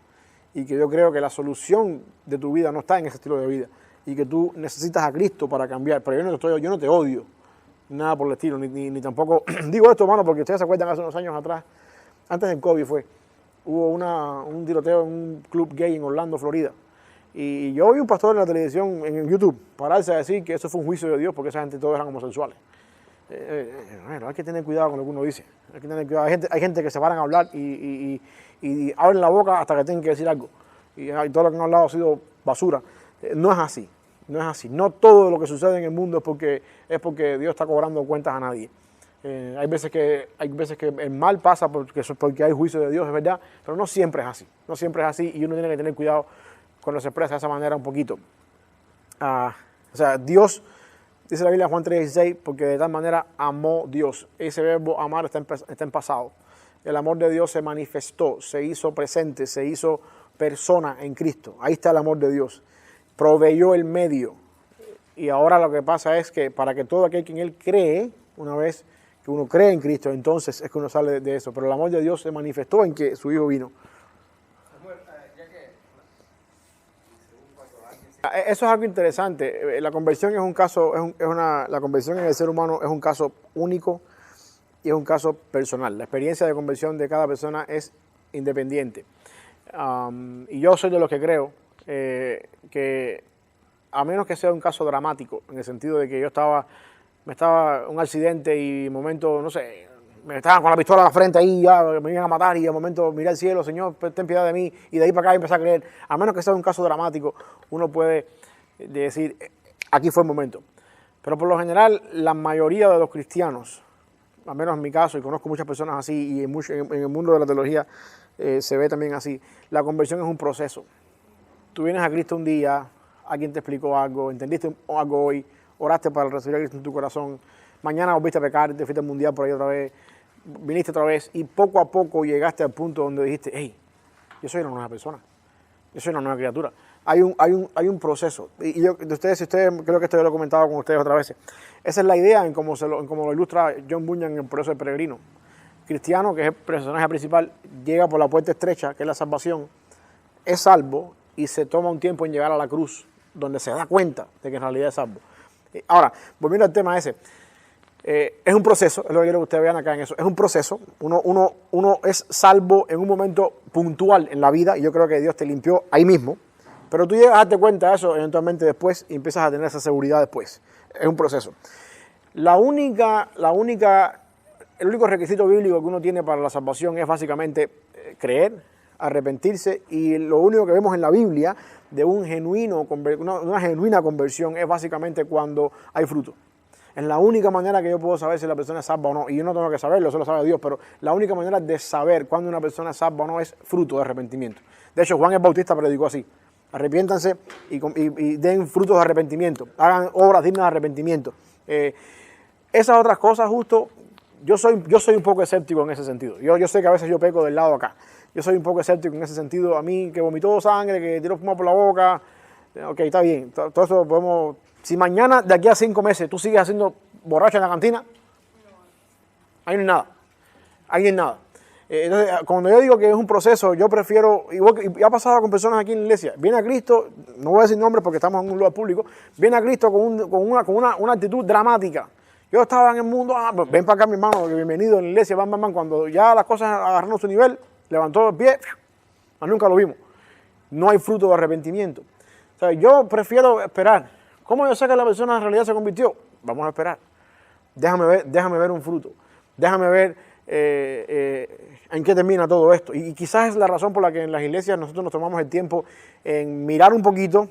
Speaker 1: Y que yo creo que la solución de tu vida no está en ese estilo de vida. Y que tú necesitas a Cristo para cambiar. Pero yo no te odio, nada por el estilo, ni tampoco... Digo esto, hermano, porque ustedes se acuerdan hace unos años atrás, antes del COVID hubo un tiroteo en un club gay en Orlando, Florida. Y yo vi un pastor en la televisión, en YouTube, pararse a decir que eso fue un juicio de Dios porque esa gente todos eran homosexuales. Bueno, hay que tener cuidado con lo que uno dice. Hay que tener cuidado. Hay gente que se paran a hablar y abren la boca hasta que tienen que decir algo. Y todo lo que han hablado ha sido basura. No es así. No es así. No todo lo que sucede en el mundo es porque Dios está cobrando cuentas a nadie. Hay veces que el mal pasa porque hay juicio de Dios, es verdad, pero no siempre es así. No siempre es así y uno tiene que tener cuidado cuando se expresa de esa manera un poquito. O sea, Dios, dice la Biblia en Juan 3:16, porque de tal manera amó Dios. Ese verbo amar está en pasado. El amor de Dios se manifestó, se hizo presente, se hizo persona en Cristo. Ahí está el amor de Dios. Proveyó el medio. Y ahora lo que pasa es que para que todo aquel que en Él cree, una vez que uno cree en Cristo, entonces es que uno sale de eso. Pero el amor de Dios se manifestó en que su Hijo vino. Eso es algo interesante. La conversión es un caso, la conversión en el ser humano es un caso único y es un caso personal. La experiencia de conversión de cada persona es independiente. Y yo soy de los que creo que a menos que sea un caso dramático, en el sentido de que me estaba un accidente y de momento, no sé, me estaban con la pistola en la frente ahí, ya me iban a matar y de momento miré al cielo, Señor, ten piedad de mí, y de ahí para acá empecé a creer. A menos que sea un caso dramático, uno puede decir, aquí fue el momento. Pero por lo general, la mayoría de los cristianos, al menos en mi caso, y conozco muchas personas así, y en el mundo de la teología se ve también así, la conversión es un proceso. Tú vienes a Cristo un día, alguien te explicó algo, entendiste algo hoy, oraste para recibir a Cristo en tu corazón, mañana volviste a pecar, te fuiste al mundial por ahí otra vez, viniste otra vez y poco a poco llegaste al punto donde dijiste, hey, yo soy una nueva persona, yo soy una nueva criatura. Hay un proceso. Y yo, ustedes, creo que esto yo lo he comentado con ustedes otras veces. Esa es la idea en cómo lo ilustra John Bunyan en El Progreso del Peregrino. Cristiano, que es el personaje principal, llega por la puerta estrecha, que es la salvación, es salvo y se toma un tiempo en llegar a la cruz, donde se da cuenta de que en realidad es salvo. Ahora, volviendo al tema ese, es un proceso, es lo que quiero que ustedes vean acá en eso, es un proceso, uno es salvo en un momento puntual en la vida, y yo creo que Dios te limpió ahí mismo, pero tú llegas a darte cuenta de eso eventualmente después y empiezas a tener esa seguridad después. Es un proceso. El único requisito bíblico que uno tiene para la salvación es básicamente creer, arrepentirse, y lo único que vemos en la Biblia de una genuina conversión es básicamente cuando hay fruto. Es la única manera que yo puedo saber si la persona es salva o no, y yo no tengo que saberlo, eso lo sabe Dios, pero la única manera de saber cuándo una persona es salva o no es fruto de arrepentimiento. De hecho, Juan el Bautista predicó así: arrepiéntanse y den frutos de arrepentimiento, hagan obras dignas de arrepentimiento. Esas otras cosas, justo, yo soy un poco escéptico en ese sentido. Yo sé que a veces yo peco del lado acá. Yo soy un poco escéptico en ese sentido. A mí, que vomitó sangre, que tiró espuma por la boca, ok, está bien. Todo eso podemos... Si mañana, de aquí a 5 meses, tú sigues haciendo borracho en la cantina, ahí no hay nada. Ahí no hay nada. Entonces, cuando yo digo que es un proceso, yo prefiero, y ha pasado con personas aquí en la iglesia, viene a Cristo, no voy a decir nombres porque estamos en un lugar público, viene a Cristo con una actitud dramática. Yo estaba en el mundo, ven para acá mi hermano, bienvenido en la iglesia, van, cuando ya las cosas agarraron su nivel, levantó el pie, más nunca lo vimos. No hay fruto de arrepentimiento. O sea, yo prefiero esperar. ¿Cómo yo sé que la persona en realidad se convirtió? Vamos a esperar. Déjame ver un fruto. Déjame ver en qué termina todo esto. Y quizás es la razón por la que en las iglesias nosotros nos tomamos el tiempo en mirar un poquito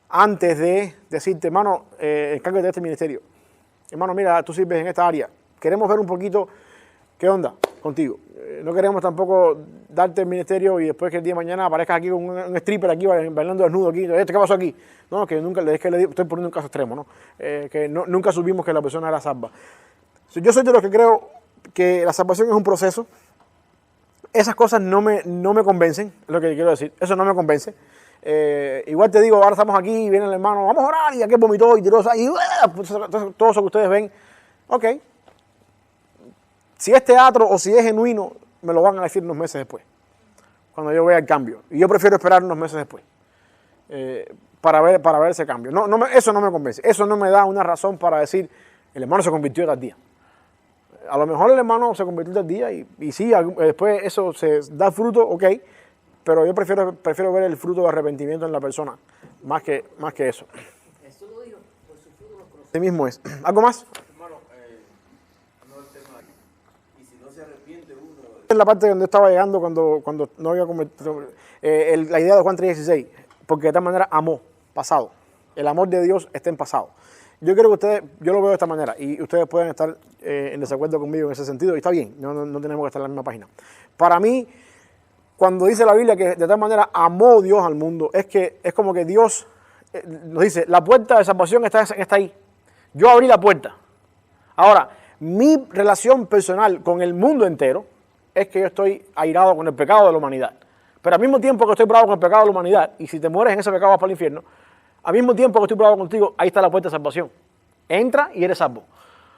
Speaker 1: antes de decirte, hermano, encárgate de este ministerio. Hermano, mira, tú sirves en esta área. Queremos ver un poquito qué onda contigo. No queremos tampoco darte el ministerio y después que el día de mañana aparezcas aquí con un stripper aquí bailando desnudo aquí. ¿Qué pasó aquí? No, que nunca, es que estoy poniendo un caso extremo, ¿no? Nunca supimos que la persona era salva. Yo soy de los que creo que la salvación es un proceso. Esas cosas no me convencen, es lo que quiero decir. Eso no me convence. Igual te digo, ahora estamos aquí y viene el hermano, vamos a orar, y aquel vomitó y tiró, y todo eso que ustedes ven, ok. Si es teatro o si es genuino, me lo van a decir unos meses después, cuando yo vea el cambio. Y yo prefiero esperar unos meses después para ver ese cambio. Eso no me convence, eso no me da una razón para decir, el hermano se convirtió tal día. A lo mejor el hermano se convirtió tal día y sí, después eso se da fruto, ok. Pero yo prefiero ver el fruto de arrepentimiento en la persona, más que eso.
Speaker 2: Jesús lo dijo, por su fruto los conocemos.
Speaker 1: Así mismo es. ¿Algo más?
Speaker 3: Hermano, no el tema. Y si no se arrepiente uno.
Speaker 1: Es la parte donde estaba llegando cuando no había cometido la idea de Juan 3:16, porque de tal manera amó, pasado. El amor de Dios está en pasado. Yo creo que yo lo veo de esta manera, y ustedes pueden estar en desacuerdo conmigo en ese sentido, y está bien, no tenemos que estar en la misma página. Para mí, cuando dice la Biblia que de tal manera amó Dios al mundo, es como que Dios nos dice, la puerta de salvación está ahí. Yo abrí la puerta. Ahora, mi relación personal con el mundo entero es que yo estoy airado con el pecado de la humanidad. Pero al mismo tiempo que estoy bravo con el pecado de la humanidad, y si te mueres en ese pecado vas para el infierno, al mismo tiempo que estoy bravo contigo, ahí está la puerta de salvación. Entra y eres salvo.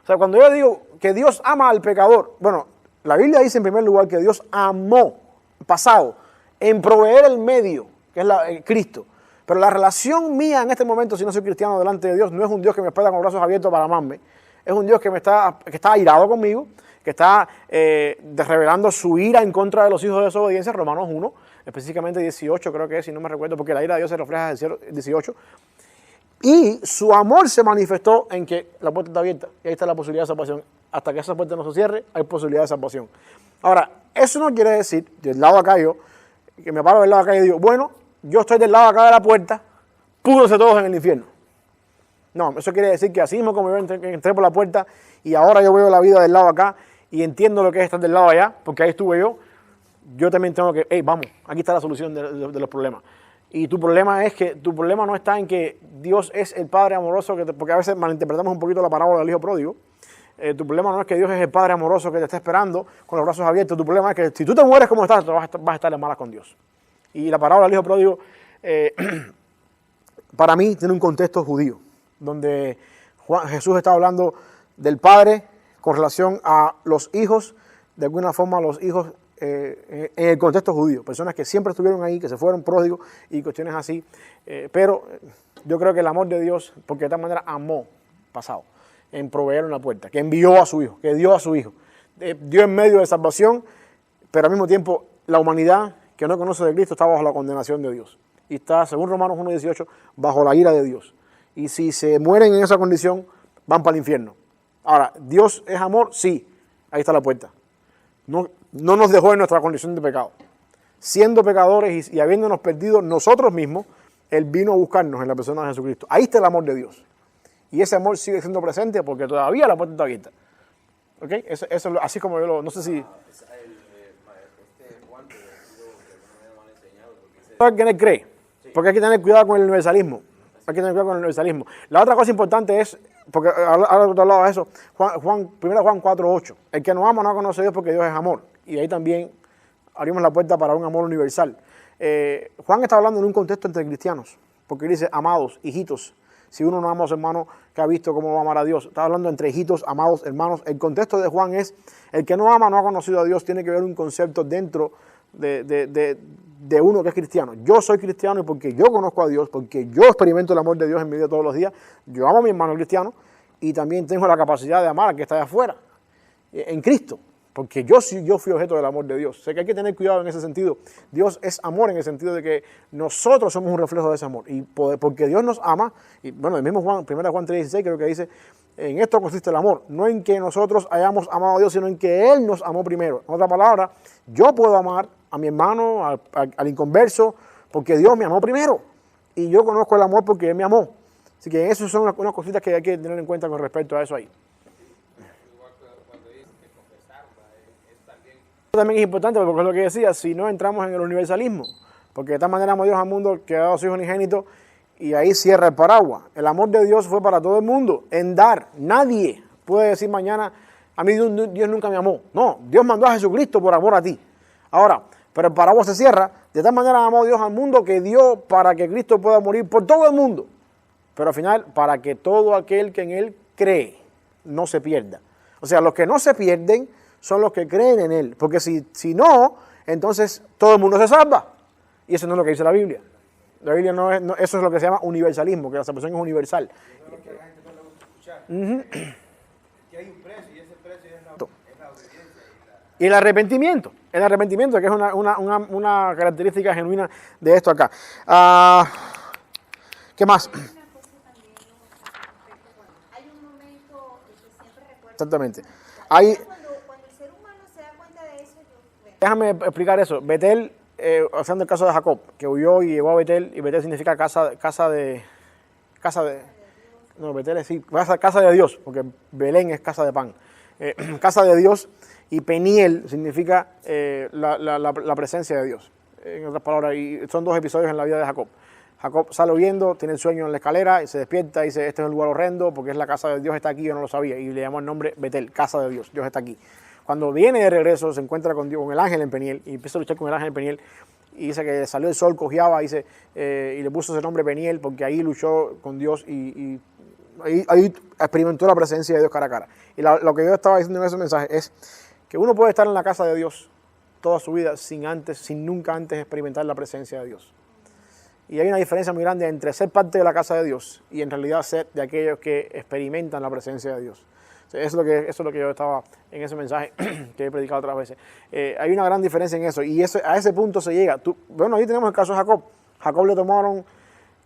Speaker 1: O sea, cuando yo digo que Dios ama al pecador, bueno, la Biblia dice en primer lugar que Dios amó pasado, en proveer el medio, que es Cristo. Pero la relación mía en este momento, si no soy cristiano delante de Dios, no es un Dios que me espera con brazos abiertos para amarme. Es un Dios que está airado conmigo, que está revelando su ira en contra de los hijos de desobediencia, Romanos 1, específicamente 18 creo que es, si no me recuerdo, porque la ira de Dios se refleja en 18. Y su amor se manifestó en que la puerta está abierta, y ahí está la posibilidad de salvación. Hasta que esa puerta no se cierre, hay posibilidad de salvación. Ahora, eso no quiere decir, del lado acá que me paro del lado acá y digo, bueno, yo estoy del lado acá de la puerta, púdrense todos en el infierno. No, eso quiere decir que así mismo como yo entré por la puerta y ahora yo veo la vida del lado acá y entiendo lo que es estar del lado allá, porque ahí estuve yo también tengo que, vamos, aquí está la solución de los problemas. Y tu problema no está en que Dios es el Padre amoroso, porque a veces malinterpretamos un poquito la parábola del hijo pródigo. Tu problema no es que Dios es el Padre amoroso que te está esperando con los brazos abiertos. Tu problema es que si tú te mueres como estás, vas a estar en malas con Dios. Y la parábola del hijo pródigo, para mí, tiene un contexto judío, donde Jesús está hablando del Padre con relación a los hijos, de alguna forma los hijos en el contexto judío, personas que siempre estuvieron ahí, que se fueron pródigos y cuestiones así. Pero yo creo que el amor de Dios, porque de tal manera amó, pasado, en proveer una puerta, que envió a su hijo, que dio a su hijo, dio en medio de salvación, pero al mismo tiempo la humanidad que no conoce de Cristo está bajo la condenación de Dios y está, según Romanos 1:18, bajo la ira de Dios, y si se mueren en esa condición van para el infierno. Ahora, ¿Dios es amor? Sí, ahí está la puerta. No nos dejó en nuestra condición de pecado, siendo pecadores y habiéndonos perdido nosotros mismos, Él vino a buscarnos en la persona de Jesucristo. Ahí está el amor de Dios. Y ese amor sigue siendo presente porque todavía la puerta está abierta. ¿Ok? Eso así como yo no sé si...
Speaker 3: Juan, que no me han enseñado.
Speaker 1: Hay que tener cree, porque hay que tener cuidado con el universalismo. Hay que tener cuidado con el universalismo. La otra cosa importante es, porque ahora tú hablabas de eso, 1 Juan 4:8. El que no ama no conoce a Dios porque Dios es amor. Y ahí también abrimos la puerta para un amor universal. Juan está hablando en un contexto entre cristianos, porque dice, amados, hijitos. Si uno no ama a su hermano, que ha visto cómo va a amar a Dios. Está hablando entre hijitos, amados, hermanos. El contexto de Juan es, el que no ama no ha conocido a Dios. Tiene que ver un concepto dentro de uno que es cristiano. Yo soy cristiano y porque yo conozco a Dios, porque yo experimento el amor de Dios en mi vida todos los días, yo amo a mi hermano cristiano y también tengo la capacidad de amar al que está allá afuera, en Cristo. porque yo fui objeto del amor de Dios. Sé que hay que tener cuidado en ese sentido. Dios es amor en el sentido de que nosotros somos un reflejo de ese amor. Y porque Dios nos ama, y bueno, el mismo Juan, 1 Juan 3:16 creo que dice, en esto consiste el amor, no en que nosotros hayamos amado a Dios, sino en que Él nos amó primero. En otras palabras, yo puedo amar a mi hermano, al inconverso, porque Dios me amó primero. Y yo conozco el amor porque Él me amó. Así que esas son unas cositas que hay que tener en cuenta con respecto a eso ahí. También es importante porque es lo que decía, si no entramos en el universalismo, porque de tal manera amó Dios al mundo que ha dado a su Hijo unigénito y ahí cierra el paraguas. El amor de Dios fue para todo el mundo, en dar. Nadie puede decir mañana, a mí Dios nunca me amó. No, Dios mandó a Jesucristo por amor a ti. Ahora, pero el paraguas se cierra, de tal manera amó Dios al mundo que dio para que Cristo pueda morir por todo el mundo. Pero al final, para que todo aquel que en Él cree no se pierda. O sea, los que no se pierden son los que creen en Él. Porque si no, entonces todo el mundo se salva. Y eso no es lo que dice la Biblia. La Biblia eso es lo que se llama universalismo, que la salvación es universal.
Speaker 3: Que a la gente no le gusta escuchar. Que hay un precio y ese precio es la obediencia.
Speaker 1: Y el arrepentimiento, que es una característica genuina de esto acá. ¿Qué más?
Speaker 4: Hay un momento que siempre recuerdo.
Speaker 1: Exactamente.
Speaker 4: Cuando el ser humano se da cuenta de eso,
Speaker 1: Déjame explicar eso. Betel, haciendo el caso de Jacob, que huyó y llegó a Betel, y Betel significa casa de Dios, porque Belén es casa de pan. Casa de Dios, y Peniel significa la presencia de Dios. En otras palabras, y son dos episodios en la vida de Jacob. Jacob sale huyendo, tiene el sueño en la escalera y se despierta y dice, este es el lugar horrendo porque es la casa de Dios, está aquí, yo no lo sabía. Y le llamó el nombre Betel, casa de Dios, Dios está aquí. Cuando viene de regreso se encuentra con Dios, con el ángel en Peniel, y empieza a luchar con el ángel en Peniel. Y dice que salió el sol, cojeaba, y le puso ese nombre Peniel porque ahí luchó con Dios y ahí experimentó la presencia de Dios cara a cara. Y lo que yo estaba diciendo en ese mensaje es que uno puede estar en la casa de Dios toda su vida sin nunca antes experimentar la presencia de Dios. Y hay una diferencia muy grande entre ser parte de la casa de Dios y en realidad ser de aquellos que experimentan la presencia de Dios. O sea, eso es lo que yo estaba en ese mensaje que he predicado otras veces. Hay una gran diferencia en eso y a ese punto se llega. Bueno, ahí tenemos el caso de Jacob. Jacob le tomaron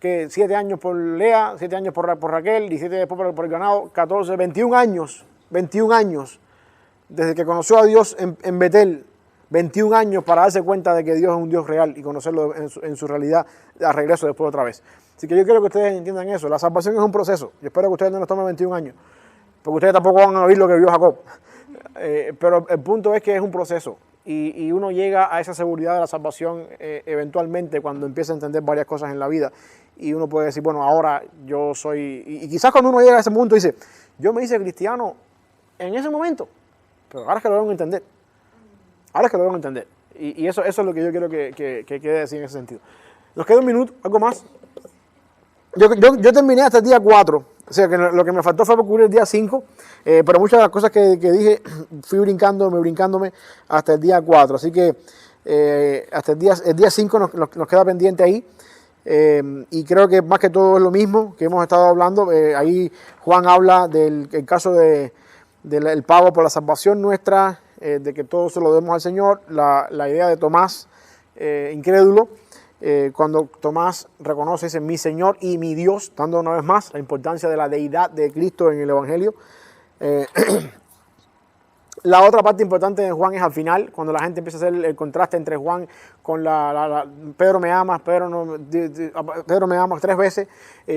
Speaker 1: 7 años por Lea, 7 años por Raquel, 17 después por el ganado, 14, 21 años desde que conoció a Dios en Betel. 21 años para darse cuenta de que Dios es un Dios real y conocerlo en su realidad al regreso después otra vez. Así que yo quiero que ustedes entiendan eso. La salvación es un proceso. Yo espero que ustedes no nos tomen 21 años, porque ustedes tampoco van a oír lo que vio Jacob. Pero el punto es que es un proceso y uno llega a esa seguridad de la salvación eventualmente cuando empieza a entender varias cosas en la vida. Y uno puede decir, bueno, ahora yo soy... Y quizás cuando uno llega a ese punto dice, yo me hice cristiano en ese momento, pero ahora es que lo debo entender. Ahora es que lo debo entender. Y eso es lo que yo quiero que quede así en ese sentido. Nos queda un minuto, algo más. Yo terminé hasta el día 4. O sea, que lo que me faltó fue por cubrir el día 5. Pero muchas de las cosas que dije, fui brincándome hasta el día 4. Así que hasta el día 5 nos queda pendiente ahí. Y creo que más que todo es lo mismo que hemos estado hablando. Ahí Juan habla del caso del pago por la salvación nuestra, de que todo se lo demos al Señor, la idea de Tomás, incrédulo, cuando Tomás reconoce ese mi Señor y mi Dios, dando una vez más la importancia de la deidad de Cristo en el Evangelio. La otra parte importante de Juan es al final, cuando la gente empieza a hacer el contraste entre Juan con Pedro me amas, Pedro me amas 3 veces.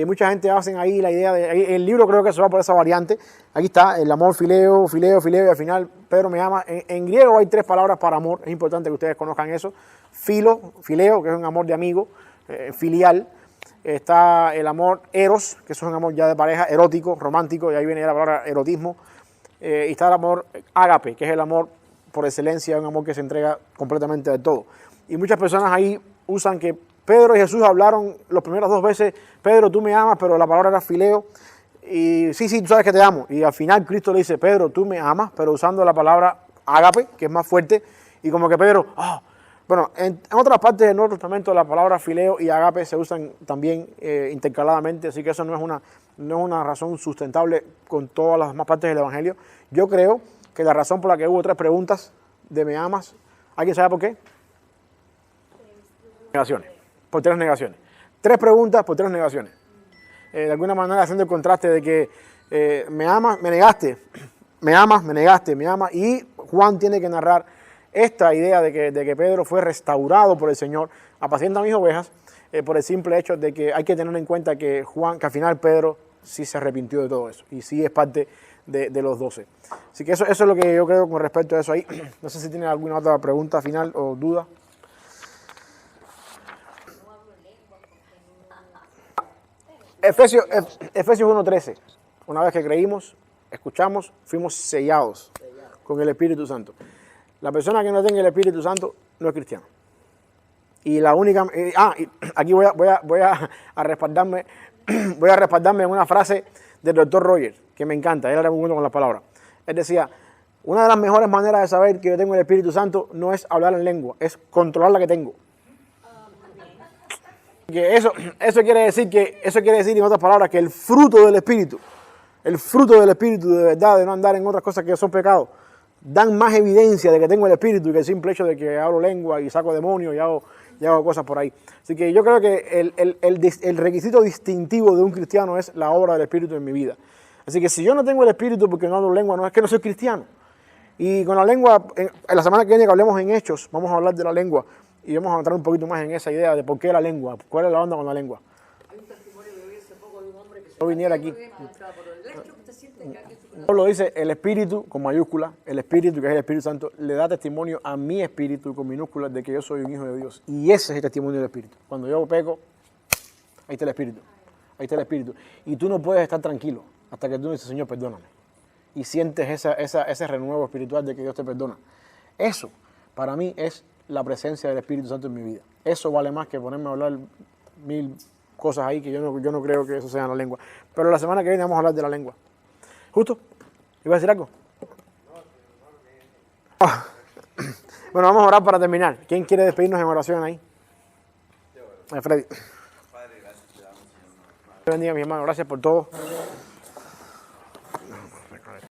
Speaker 1: Mucha gente hace ahí la idea el libro creo que se va por esa variante. Aquí está, el amor fileo, y al final Pedro me ama. En griego hay 3 palabras para amor, es importante que ustedes conozcan eso. Fileo, que es un amor de amigo, filial. Está el amor eros, que eso es un amor ya de pareja, erótico, romántico, y ahí viene la palabra erotismo. Y está el amor ágape, que es el amor por excelencia, un amor que se entrega completamente de todo. Y muchas personas ahí usan que Pedro y Jesús hablaron las primeras 2 veces, Pedro, tú me amas, pero la palabra era fileo. Y sí, tú sabes que te amo. Y al final Cristo le dice, Pedro, tú me amas, pero usando la palabra ágape, que es más fuerte. Y como que Pedro, bueno, en otras partes del Nuevo Testamento la palabra fileo y ágape se usan también intercaladamente, así que eso no es una razón sustentable con todas las demás partes del Evangelio. Yo creo que la razón por la que hubo 3 preguntas de ¿me amas? ¿Alguien sabe por qué? Negaciones. Por 3 negaciones. 3 preguntas por 3 negaciones. De alguna manera haciendo el contraste de que me amas, me negaste. Me amas, me negaste, me amas. Y Juan tiene que narrar esta idea de que Pedro fue restaurado por el Señor. Apacienta mis ovejas, por el simple hecho de que hay que tener en cuenta que al final Pedro sí se arrepintió de todo eso. Y sí es parte de los 12. Así que eso es lo que yo creo con respecto a eso ahí. No sé si tienen alguna otra pregunta final o duda. Efesios 1:13. Una vez que creímos, escuchamos, fuimos sellados con el Espíritu Santo. La persona que no tenga el Espíritu Santo no es cristiano. Y la única... y aquí voy a respaldarme en una frase del doctor Roger, que me encanta, él era muy bueno con las palabras. Él decía, una de las mejores maneras de saber que yo tengo el Espíritu Santo no es hablar en lengua, es controlar la que tengo. Que eso quiere decir en otras palabras que el fruto del Espíritu de verdad, de no andar en otras cosas que son pecados, dan más evidencia de que tengo el Espíritu que el simple hecho de que hablo lengua y saco demonios y hago cosas por ahí. Así que yo creo que el requisito distintivo de un cristiano es la obra del Espíritu en mi vida. Así que si yo no tengo el Espíritu porque no hablo lengua, no es que no soy cristiano. Y con la lengua, en la semana que viene que hablemos en Hechos, vamos a hablar de la lengua y vamos a entrar un poquito más en esa idea de por qué la lengua, cuál es la onda con la lengua.
Speaker 2: Hay un testimonio que vi hace poco de un hombre que se...
Speaker 1: No viniera aquí.
Speaker 2: Aquí.
Speaker 1: Pablo dice, el Espíritu, con mayúscula, el Espíritu, que es el Espíritu Santo, le da testimonio a mi espíritu, con minúsculas, de que yo soy un hijo de Dios. Y ese es el testimonio del Espíritu. Cuando yo peco, ahí está el Espíritu. Ahí está el Espíritu. Y tú no puedes estar tranquilo hasta que tú dices, Señor, perdóname. Y sientes ese renuevo espiritual de que Dios te perdona. Eso, para mí, es la presencia del Espíritu Santo en mi vida. Eso vale más que ponerme a hablar 1000 cosas ahí, que yo no creo que eso sea en la lengua. Pero la semana que viene vamos a hablar de la lengua. ¿Justo? ¿Iba a decir algo? Bueno, vamos a orar para terminar. ¿Quién quiere despedirnos en oración ahí? Freddy.
Speaker 3: Padre, gracias te damos, Señor.
Speaker 1: Bendiga, mi hermano. Gracias por todo.